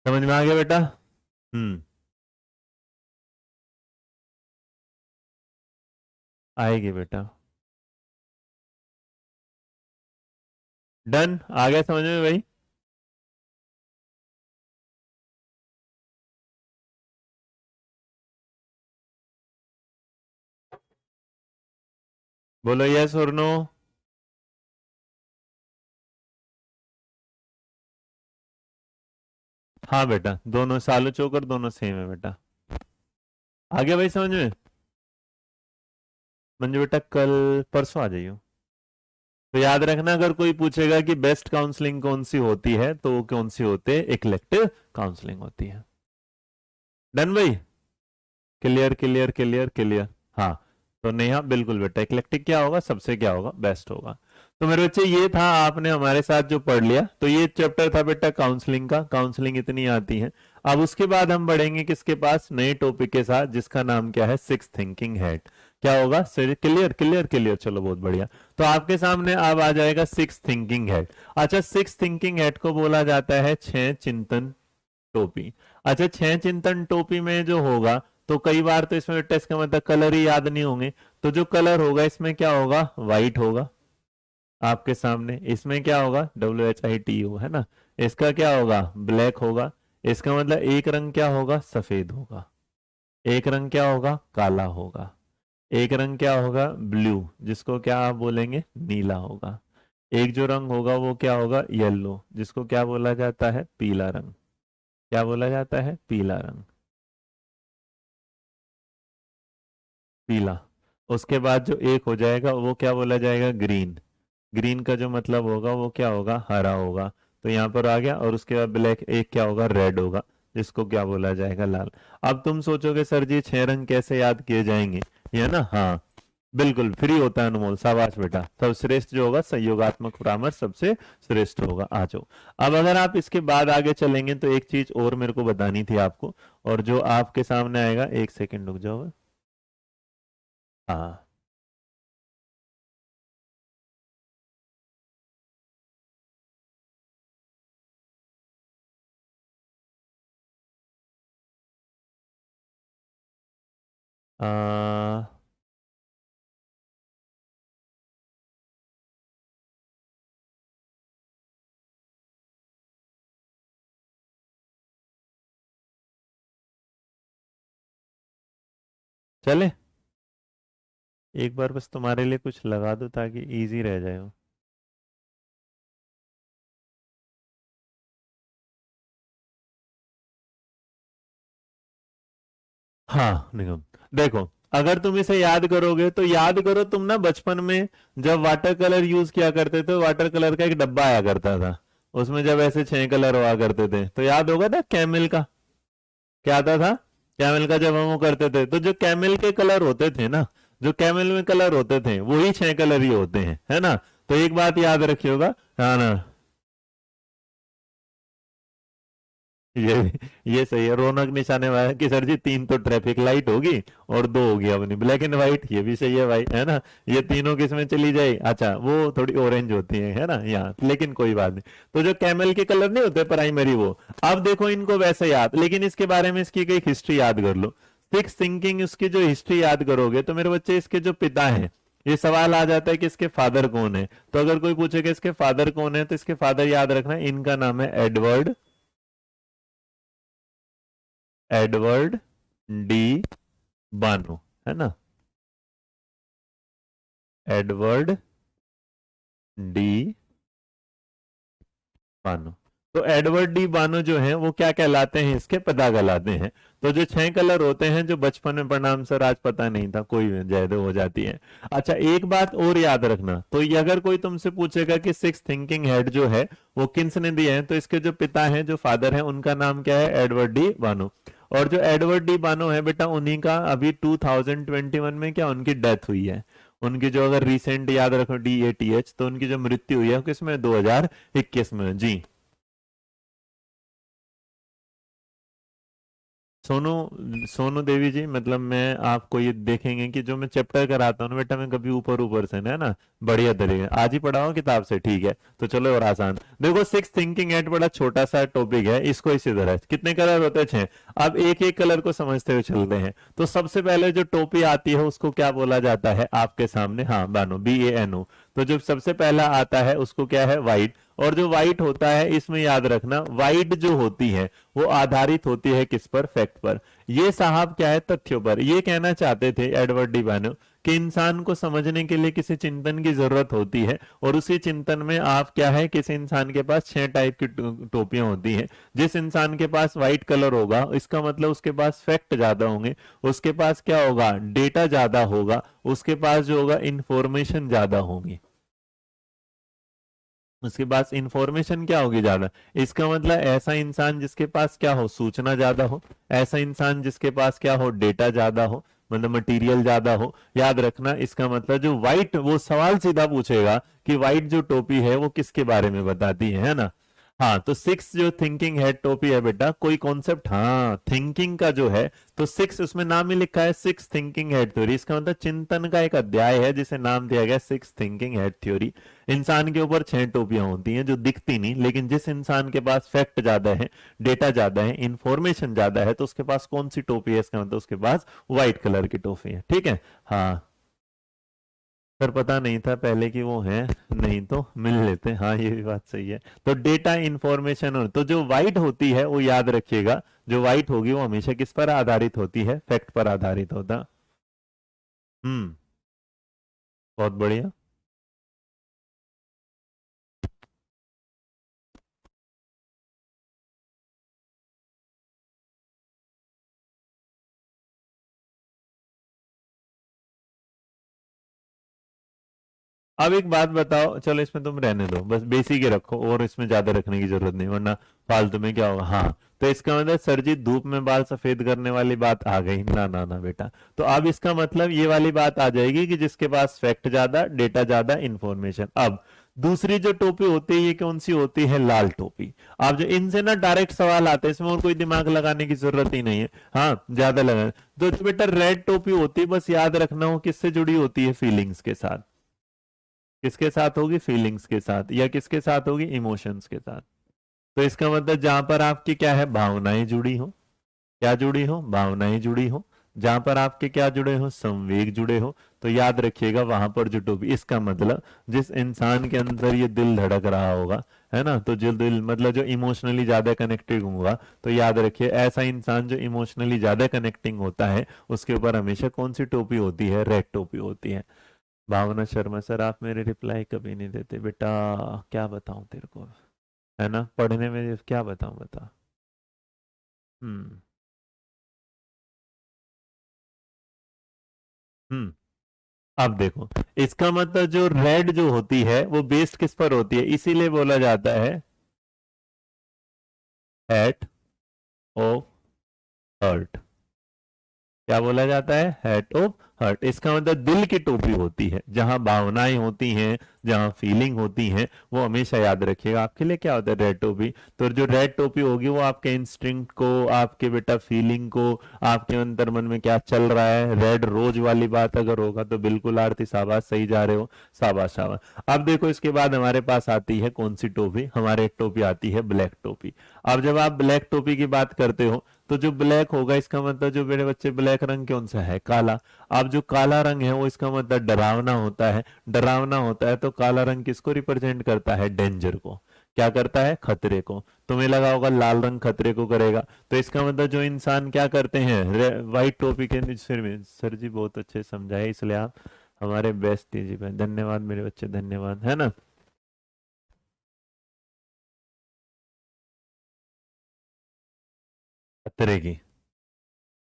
समझ में आ गया बेटा। हम्म, आएगी बेटा। डन, आ गया समझ में भाई। बोलो यस और नो। हाँ बेटा, दोनों सालों चौकर दोनों सेम है बेटा। आ गया भाई समझ में। मंजू बेटा कल परसों आ जाइयो। तो याद रखना, अगर कोई पूछेगा कि बेस्ट काउंसलिंग कौन सी होती है, तो वो कौन सी होती है, इक्लेक्टिव काउंसलिंग होती है। डन भाई, क्लियर क्लियर क्लियर क्लियर। हाँ, तो नेहा बिल्कुल बेटा, इक्लेक्टिक क्या होगा, सबसे क्या होगा, बेस्ट होगा। तो मेरे बच्चे ये था, आपने हमारे साथ जो पढ़ लिया, तो ये चैप्टर था बेटा काउंसलिंग का। काउंसलिंग इतनी आती है। अब उसके बाद हम बढ़ेंगे किसके पास, नए टॉपिक के साथ, जिसका नाम क्या है, सिक्स थिंकिंग हेड। क्या होगा? क्लियर क्लियर क्लियर, चलो बहुत बढ़िया। तो आपके सामने अब आ जाएगा सिक्स थिंकिंग हेड। अच्छा, सिक्स थिंकिंग हेड को बोला जाता है छह चिंतन टोपी। अच्छा, छह चिंतन टोपी में जो होगा, तो कई बार तो इसमें टेस्ट का मतलब कलर ही याद नहीं होंगे, तो जो कलर होगा इसमें क्या होगा? व्हाइट होगा। आपके सामने इसमें क्या होगा? WHITU, है ना। इसका क्या होगा? ब्लैक होगा। इसका मतलब एक रंग क्या होगा? सफेद होगा। एक रंग क्या होगा? काला होगा। एक रंग क्या होगा? ब्लू, जिसको क्या आप बोलेंगे? नीला होगा। एक जो रंग होगा वो क्या होगा? येलो, जिसको क्या बोला जाता है? पीला रंग। क्या बोला जाता है? पीला रंग। पीला। उसके बाद जो एक हो जाएगा वो क्या बोला जाएगा? ग्रीन। ग्रीन का जो मतलब होगा वो क्या होगा? हरा होगा। तो यहाँ पर आ गया। और उसके बाद ब्लैक, एक क्या होगा? रेड होगा, जिसको क्या बोला जाएगा? लाल। अब तुम सोचोगे सर जी छह रंग कैसे याद किए जाएंगे, ये ना। हाँ, बिल्कुल फ्री होता है अनमोल, शाबाश बेटा। सर्वश्रेष्ठ जो होगा संयोगात्मक परामर्श सबसे श्रेष्ठ होगा। आ जाओ। अब अगर आप इसके बाद आगे चलेंगे तो एक चीज और मेरे को बतानी थी आपको, और जो आपके सामने आएगा, एक सेकंड रुक जाओ। हाँ। आ, चले एक बार बस तुम्हारे लिए कुछ लगा दो ताकि इजी रह जाए वो। हाँ निगम, देखो, अगर तुम इसे याद करोगे तो याद करो तुम ना बचपन में जब वाटर कलर यूज किया करते थे, वाटर कलर का एक डब्बा आया करता था, उसमें जब ऐसे छह कलर हुआ करते थे, तो याद होगा ना कैमल का। क्या आता था? कैमल का जब हम वो करते थे, तो जो कैमल के कलर होते थे ना, जो कैमल में कलर होते थे वही छह कलर ही होते हैं, है ना। तो एक बात याद रखिएगा। हाँ ना। ये ये सही है। रौनक निशाने वाला कि सर जी तीन तो ट्रैफिक लाइट होगी और दो होगी अपनी ब्लैक एंड व्हाइट, ये भी सही है भाई, है ना। ये तीनों किसमें चली जाए? अच्छा, वो थोड़ी ऑरेंज होती है ना यहाँ, लेकिन कोई बात नहीं। तो जो कैमल के कलर नहीं होते प्राइमरी, वो अब देखो इनको वैसे याद, लेकिन इसके बारे में इसकी एक हिस्ट्री याद कर लो। सिक्स थिंकिंग, उसकी जो हिस्ट्री याद करोगे तो मेरे बच्चे इसके जो पिता हैं, ये सवाल आ जाता है कि इसके फादर कौन है। तो अगर कोई पूछेगा इसके फादर कौन है, तो इसके फादर याद रखना, इनका नाम है एडवर्ड, एडवर्ड डी बानो, है ना। Edward D Bano. तो एडवर्ड डी बानो जो है वो क्या कहलाते हैं? इसके पिता कहलाते हैं। तो जो छह कलर होते हैं जो बचपन में प्रणाम सर आज पता नहीं था, कोई जयद हो जाती है। अच्छा, एक बात और याद रखना, तो ये अगर कोई तुमसे पूछेगा कि सिक्स थिंकिंग हेड जो है वो किन्स ने दिए हैं, तो इसके जो पिता हैं, जो फादर हैं, उनका नाम क्या है? Edward D Bano. और जो एडवर्ड डी बानो है बेटा, उन्हीं का अभी 2021 में क्या उनकी डेथ हुई है। उनकी जो अगर रिसेंट याद रखो DATH, तो उनकी जो मृत्यु हुई है किसमें? 2021 में जी। सोनू, सोनू देवी जी, मतलब मैं आपको ये देखेंगे कि जो मैं चैप्टर कराता हूँ ना बेटा, मैं कभी ऊपर ऊपर से ना बढ़िया तरीके आज ही पढ़ाऊँ किताब से, ठीक है। तो चलो और आसान देखो, सिक्स थिंकिंग एट बड़ा छोटा सा टॉपिक है, इसको इसी तरह कितने कलर होते हैं? छह। अब एक एक कलर को समझते हुए चलते हैं। तो सबसे पहले जो टोपी आती है उसको क्या बोला जाता है आपके सामने? हाँ, बानो, BANO। तो जो सबसे पहला आता है उसको क्या है? व्हाइट। और जो व्हाइट होता है, इसमें याद रखना, व्हाइट जो होती है वो आधारित होती है किस पर? फैक्ट पर। ये साहब क्या है? तथ्यों पर। ये कहना चाहते थे एडवर्ड डी बानो कि इंसान को समझने के लिए किसी चिंतन की जरूरत होती है, और उसी चिंतन में आप क्या है, किसी इंसान के पास छह टाइप की टोपियां होती हैं। जिस इंसान के पास व्हाइट कलर होगा, इसका मतलब उसके पास फैक्ट ज्यादा होंगे, उसके पास क्या होगा? डेटा ज्यादा होगा, उसके पास जो होगा इंफॉर्मेशन ज्यादा होगी। उसके पास इंफॉर्मेशन क्या होगी? ज्यादा। इसका मतलब ऐसा इंसान जिसके पास क्या हो? सूचना ज्यादा हो। ऐसा इंसान जिसके पास क्या हो? डेटा ज्यादा हो, मतलब मटेरियल ज्यादा हो। याद रखना, इसका मतलब जो व्हाइट, वो सवाल सीधा पूछेगा कि व्हाइट जो टोपी है वो किसके बारे में बताती है ना। हाँ, तो सिक्स जो थिंकिंग हेड टोपी है बेटा, कोई कॉन्सेप्ट, हाँ थिंकिंग का जो है, तो सिक्स उसमें नाम ही लिखा है सिक्स थिंकिंग हेड थ्योरी। इसका मतलब चिंतन का एक अध्याय है जिसे नाम दिया गया सिक्स थिंकिंग हेड थ्योरी। इंसान के ऊपर 6 टोपियां होती हैं जो दिखती नहीं, लेकिन जिस इंसान के पास फैक्ट ज्यादा है, डेटा ज्यादा है, इंफॉर्मेशन ज्यादा है, तो उसके पास कौन सी टोपी है? इसका मतलब उसके पास व्हाइट कलर की टोपी है। ठीक है, हाँ। सर पता नहीं था पहले कि वो है, नहीं तो मिल लेते। हाँ ये भी बात सही है। तो डेटा इंफॉर्मेशन, और तो जो वाइट होती है वो याद रखिएगा, जो वाइट होगी वो हमेशा किस पर आधारित होती है? फैक्ट पर आधारित होता। हम्म, बहुत बढ़िया। अब एक बात बताओ, चलो इसमें तुम रहने दो, बस बेसिक ही रखो, और इसमें ज्यादा रखने की जरूरत नहीं, वरना फालतू में क्या होगा। हाँ, तो इसका मतलब सर जी धूप में बाल सफेद करने वाली बात आ गई ना? ना ना बेटा। तो अब इसका मतलब ये वाली बात आ जाएगी कि जिसके पास फैक्ट ज्यादा, डेटा ज्यादा, इंफॉर्मेशन। अब दूसरी जो टोपी होती है, ये कौन सी होती है? लाल टोपी। आप जो इनसे ना डायरेक्ट सवाल आते हैं, इसमें और कोई दिमाग लगाने की जरूरत ही नहीं है। हाँ, ज्यादा लगा। तो जो बेटा रेड टोपी होती है, बस याद रखना हो किससे जुड़ी होती है? फीलिंग्स के साथ। किसके साथ होगी? फीलिंग्स के साथ। या किसके साथ होगी? इमोशंस के साथ। तो इसका मतलब जहां पर आपकी क्या है, भावनाएं जुड़ी हो, क्या जुड़ी हो? भावनाएं जुड़ी हो। जहां पर आपके क्या जुड़े हो? संवेग जुड़े हो। तो याद रखिएगा वहां पर जो टोपी, इसका मतलब जिस इंसान के अंदर ये दिल धड़क रहा होगा, है ना, तो जो दिल मतलब जो इमोशनली ज्यादा कनेक्टेड होगा, तो याद रखिए ऐसा इंसान जो इमोशनली ज्यादा कनेक्टिंग होता है, उसके ऊपर हमेशा कौन सी टोपी होती है? रेड टोपी होती है। भावना शर्मा सर, आप मेरे रिप्लाई कभी नहीं देते बेटा, क्या बताऊं तेरे को, है ना, पढ़ने में क्या बताऊं, बता। हम्म। हम्म। अब देखो, इसका मतलब जो रेड जो होती है वो बेस्ड किस पर होती है? इसीलिए बोला जाता है हेट ऑफ हर्ट। क्या बोला जाता है? Hate of heart. इसका मतलब दिल की टोपी होती है, जहां भावनाएं होती हैं, जहां फीलिंग होती हैं, वो हमेशा याद रखिएगा। आपके लिए क्या होता है रेड टोपी? तो जो रेड टोपी होगी वो आपके इंस्टिंक्ट को, आपके बेटा फीलिंग को, आपके अंतर मन में क्या चल रहा है, रेड रोज वाली बात अगर होगा तो बिल्कुल आरती, शाबाश, सही जा रहे हो, शाबाश शाबाश। अब देखो इसके बाद हमारे पास आती है कौन सी टोपी? हमारे एक टोपी आती है ब्लैक टोपी। अब जब आप ब्लैक टोपी की बात करते हो, तो जो ब्लैक होगा, इसका मतलब जो मेरे बच्चे ब्लैक रंग कौन सा है? काला। अब जो काला रंग है वो इसका मतलब डरावना होता है। डरावना होता है तो काला रंग किसको रिप्रेजेंट करता है? डेंजर को। क्या करता है? खतरे को। तुम्हें लगा होगा लाल रंग खतरे को करेगा, तो इसका मतलब जो इंसान क्या करते हैं, व्हाइट टोपी के सिर में, सर जी बहुत अच्छे समझाए, इसलिए आप हमारे बेस्ट जी, धन्यवाद मेरे बच्चे, धन्यवाद, है ना। खतरे की,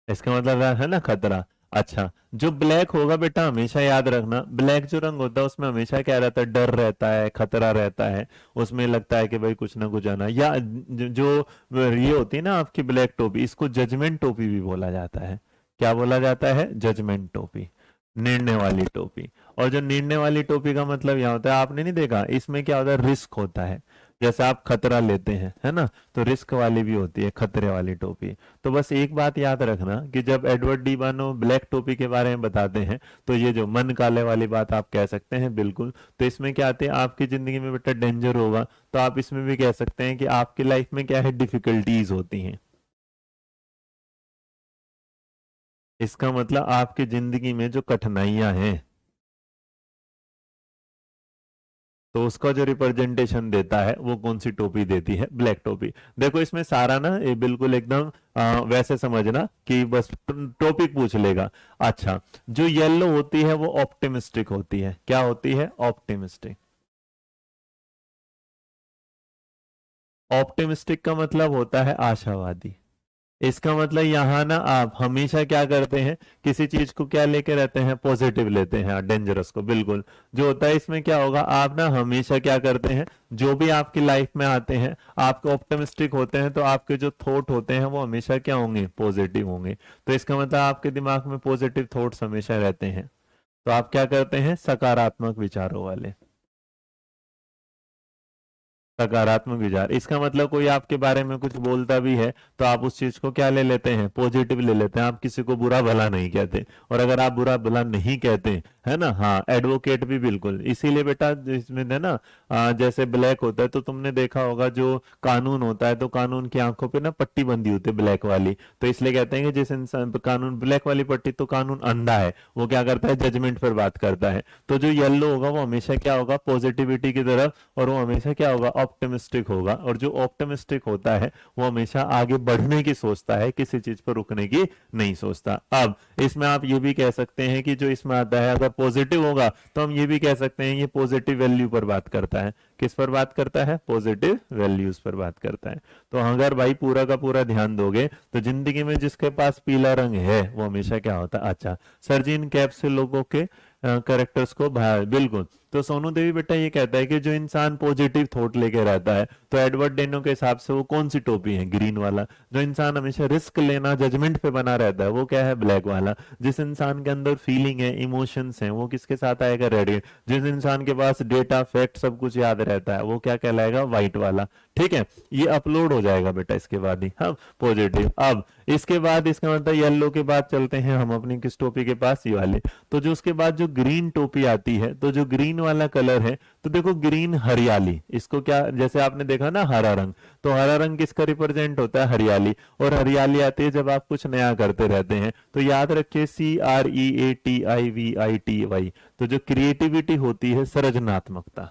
इसका मतलब है ना खतरा। अच्छा, जो ब्लैक होगा बेटा, हमेशा याद रखना, ब्लैक जो रंग होता है उसमें हमेशा क्या रहता है? डर रहता है, खतरा रहता है। उसमें लगता है कि भाई कुछ ना कुछ आना, या जो ये होती है ना आपकी ब्लैक टोपी, इसको जजमेंट टोपी भी बोला जाता है। क्या बोला जाता है? जजमेंट टोपी, निर्णय वाली टोपी। और जो निर्णय वाली टोपी का मतलब यहाँ होता है, आपने नहीं देखा, इसमें क्या होता है? रिस्क होता है। जैसे आप खतरा लेते हैं, है ना, तो रिस्क वाली भी होती है खतरे वाली टोपी। तो बस एक बात याद रखना कि जब एडवर्ड डी बानो ब्लैक टोपी के बारे में बताते हैं, तो ये जो मन काले वाली बात आप कह सकते हैं, बिल्कुल। तो इसमें क्या आते हैं, आपकी जिंदगी में बेटा डेंजर होगा, तो आप इसमें भी कह सकते हैं कि आपकी लाइफ में क्या है? डिफिकल्टीज होती हैं। इसका मतलब आपकी जिंदगी में जो कठिनाइयां हैं, तो उसका जो रिप्रेजेंटेशन देता है वो कौन सी टोपी देती है? ब्लैक टोपी। देखो इसमें सारा ना ये बिल्कुल एकदम वैसे समझना कि बस टॉपिक पूछ लेगा। अच्छा, जो येलो होती है वो ऑप्टिमिस्टिक होती है। क्या होती है? ऑप्टिमिस्टिक। ऑप्टिमिस्टिक का मतलब होता है आशावादी। इसका मतलब यहां ना आप हमेशा क्या करते हैं? किसी चीज को क्या लेके रहते हैं? पॉजिटिव लेते हैं, डेंजरस को बिल्कुल। जो होता है इसमें क्या होगा, आप ना हमेशा क्या करते हैं, जो भी आपकी लाइफ में आते हैं, आपके ऑप्टिमिस्टिक होते हैं, तो आपके जो थॉट होते हैं वो हमेशा क्या होंगे? पॉजिटिव होंगे। तो इसका मतलब आपके दिमाग में पॉजिटिव थॉट्स हमेशा रहते हैं। तो आप क्या करते हैं? सकारात्मक विचारों वाले। सकारात्मक विचार। इसका मतलब कोई आपके बारे में कुछ बोलता भी है तो आप उस चीज को क्या ले लेते हैं, पॉजिटिव ले लेते हैं, आप किसी को बुरा भला नहीं कहते। और अगर आप बुरा भला नहीं कहते है ना, हाँ, एडवोकेट भी बिल्कुल। इसीलिए बेटा इसमें है ना जैसे ब्लैक होता है तो तुमने देखा होगा जो कानून होता है तो कानून की आंखों पे ना पट्टी बंधी होती है ब्लैक वाली, तो इसलिए कहते हैं कि जिस इंसान कानून ब्लैक वाली पट्टी, तो कानून अंधा है, वो क्या करता है, जजमेंट पर बात करता है। तो जो येलो होगा वो हमेशा क्या होगा, पॉजिटिविटी की तरफ, और वो हमेशा क्या होगा, ऑप्टिमिस्टिक होगा। और जो ऑप्टिमिस्टिक होता है वो हमेशा आगे बढ़ने की सोचता है, किसी चीज पर रुकने की नहीं सोचता। अब इसमें आप ये भी कह सकते हैं कि जो इसमें आता है अगर पॉजिटिव होगा तो हम ये भी कह सकते हैं ये पॉजिटिव वैल्यू पर बात करता है। किस पर बात करता है, पॉजिटिव वैल्यूज पर बात करता है। तो अगर भाई पूरा का पूरा ध्यान दोगे तो जिंदगी में जिसके पास पीला रंग है वो हमेशा क्या होता है, अच्छा सर जी इन कैप से लोगों के करेक्टर्स को बाहर, बिल्कुल। तो सोनू देवी बेटा ये कहता है कि जो इंसान पॉजिटिव थॉट लेके रहता है, तो एडवर्ड डेनो के हिसाब से वो कौन सी टोपी है, ग्रीन वाला। जो इंसान हमेशा रिस्क लेना, जजमेंट पे बना रहता है, वो क्या है, ब्लैक वाला। जिस इंसान के अंदर फीलिंग है, इमोशंस हैं, वो किसके साथ आएगा, रेड। जिस इंसान के पास डेटा फैक्ट सब कुछ याद रहता है, वो क्या कहलाएगा, व्हाइट वाला। ठीक है, ये अपलोड हो जाएगा बेटा इसके बाद ही, हाँ, पॉजिटिव। अब इसके बाद इसका मतलब येलो के बाद चलते हैं हम अपनी किस टोपी के पास, ये वाले। तो जो उसके बाद जो ग्रीन टोपी आती है, तो जो ग्रीन वाला कलर है, तो देखो ग्रीन हरियाली, इसको क्या, जैसे आपने देखा ना हरा रंग, तो हरा रंग किसका रिप्रेजेंट होता है, हरियाली। और हरियाली आती है जब आप कुछ नया करते रहते हैं। तो याद रखिए CREATIVITY, तो जो क्रिएटिविटी होती है, सृजनात्मकता,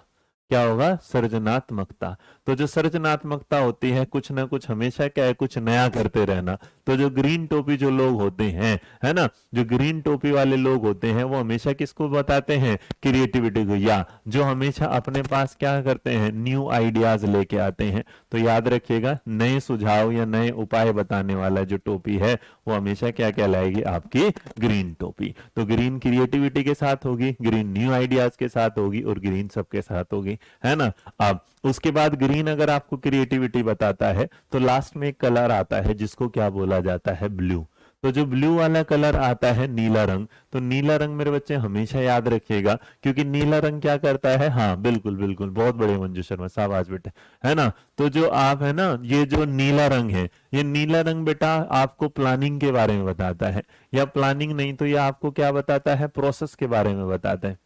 क्या होगा, सृजनात्मकता। तो जो सृजनात्मकता होती है, कुछ ना कुछ हमेशा क्या है, कुछ नया करते रहना। तो जो ग्रीन टोपी जो लोग होते हैं, है ना, जो ग्रीन टोपी वाले लोग होते हैं वो हमेशा किसको बताते हैं, क्रिएटिविटी को, या जो हमेशा अपने पास क्या करते हैं, न्यू आइडियाज लेके आते हैं। तो याद रखिएगा नए सुझाव या नए उपाय बताने वाला जो टोपी है वो हमेशा क्या कहलाएगी, आपकी ग्रीन टोपी। तो ग्रीन क्रिएटिविटी के साथ होगी, ग्रीन न्यू आइडियाज के साथ होगी, और ग्रीन सबके साथ होगी, है ना। अब उसके बाद ग्रीन अगर आपको क्रिएटिविटी बताता है तो लास्ट में एक कलर आता है जिसको क्या बोला जाता है, ब्लू। तो जो ब्लू वाला कलर आता है, नीला रंग, तो नीला रंग मेरे बच्चे हमेशा याद रखिएगा, क्योंकि नीला रंग क्या करता है, हाँ बिल्कुल बिल्कुल, बहुत बड़े मंजू शर्मा, शाबाश बेटे, है ना। तो जो आप है ना, ये जो नीला रंग है, ये नीला रंग बेटा आपको प्लानिंग के बारे में बताता है, या प्लानिंग नहीं तो ये आपको क्या बताता है, प्रोसेस के बारे में बताता है।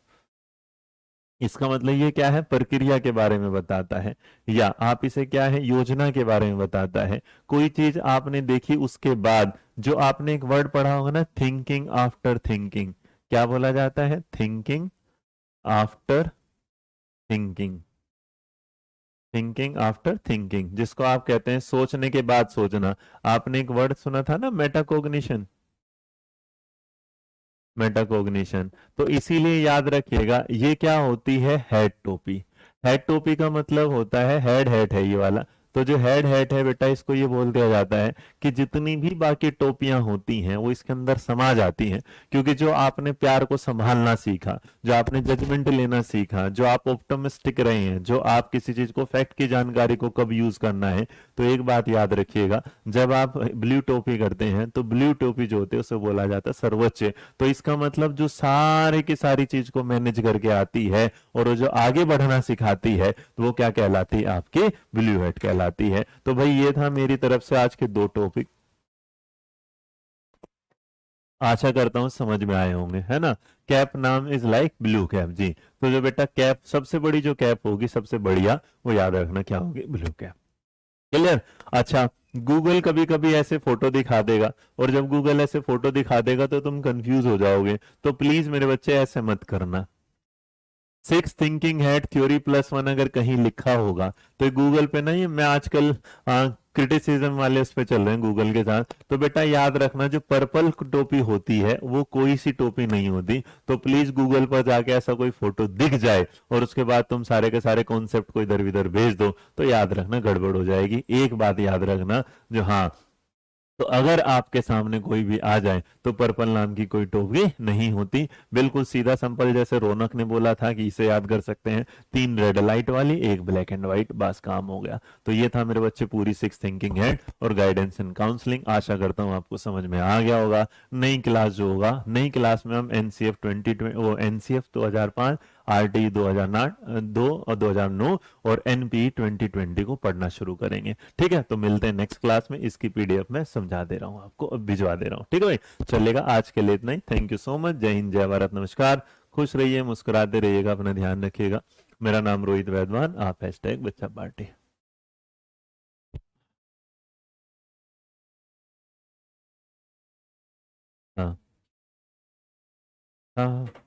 इसका मतलब ये क्या है, प्रक्रिया के बारे में बताता है, या आप इसे क्या है, योजना के बारे में बताता है। कोई चीज आपने देखी उसके बाद, जो आपने एक वर्ड पढ़ा होगा ना, थिंकिंग आफ्टर थिंकिंग, क्या बोला जाता है, thinking after thinking, thinking after thinking, जिसको आप कहते हैं सोचने के बाद सोचना। आपने एक वर्ड सुना था ना, मेटाकोग्निशन, मेटाकोग्निशन। तो इसीलिए याद रखिएगा ये क्या होती है, हेड टोपी। हेड टोपी का मतलब होता है, हेड हेड है ये वाला। तो जो हेड हेड है बेटा, इसको ये बोल दिया जाता है कि जितनी भी बाकी टोपियां होती हैं वो इसके अंदर समा जाती हैं। क्योंकि जो आपने प्यार को संभालना सीखा, जो आपने जजमेंट लेना सीखा, जो आप ऑप्टिमिस्टिक रहे हैं, जो आप किसी चीज को, फैक्ट की जानकारी को कब यूज करना है, तो एक बात याद रखिएगा, जब आप ब्लू टोपी करते हैं तो ब्लू टोपी जो होती है उसे बोला जाता है सर्वोच्च। तो इसका मतलब जो सारे की सारी चीज को मैनेज करके आती है और वो जो आगे बढ़ना सिखाती है, तो वो क्या कहलाती है, आपकी ब्लू हेड कहलाती है। तो भाई ये था मेरी तरफ से आज के 2 टॉपिक, आशा करता हूं समझ में आए होंगे, है ना। कैप नाम इज लाइक ब्लू कैप जी। तो जो बेटा कैप, सबसे बड़ी जो कैप होगी, सबसे बढ़िया, वो याद रखना क्या होगी, ब्लू कैप। क्लियर। अच्छा, गूगल कभी कभी ऐसे फोटो दिखा देगा, और जब गूगल ऐसे फोटो दिखा देगा तो तुम कंफ्यूज हो जाओगे। तो प्लीज मेरे बच्चे ऐसे मत करना। 6 थिंकिंग हेड थ्योरी +1 अगर कहीं लिखा होगा तो गूगल पे ना, ये मैं आजकल क्रिटिसिज्म वाले उस पे चल रहे हैं गूगल के साथ, तो बेटा याद रखना जो पर्पल टोपी होती है वो कोई सी टोपी नहीं होती। तो प्लीज गूगल पर जाके ऐसा कोई फोटो दिख जाए और उसके बाद तुम सारे के सारे कॉन्सेप्ट को इधर उधर भेज दो, तो याद रखना गड़बड़ हो जाएगी। एक बात याद रखना, जो, हाँ, तो अगर आपके सामने कोई भी आ जाए तो पर्पल नाम की कोई टोपी नहीं होती, बिल्कुल सीधा सिंपल, जैसे रौनक ने बोला था कि इसे याद कर सकते हैं, 3 रेड लाइट वाली, 1 ब्लैक एंड व्हाइट, बस काम हो गया। तो ये था मेरे बच्चे पूरी 6 थिंकिंग हेड और गाइडेंस एंड काउंसलिंग। आशा करता हूं आपको समझ में आ गया होगा। नई क्लास जो होगा, नई क्लास में हम एनसीएफ 2020 वो एनसीएफ 2005 RT 2002 और 2009 और NP 2020 को पढ़ना शुरू करेंगे। ठीक है, तो मिलते हैं नेक्स्ट क्लास में। इसकी PDF मैं समझा दे रहा हूँ आपको, अब भिजवा दे रहा हूँ। ठीक है भाई, चलेगा। आज के लिए इतना ही। Thank you so much. जय हिंद, जय भारत, नमस्कार। खुश रहिए, मुस्कुराते रहिएगा, अपना ध्यान रखिएगा। मेरा नाम रोहित वैद्वान, आप #बच्चा पार्टी। हाँ हाँ हाँ।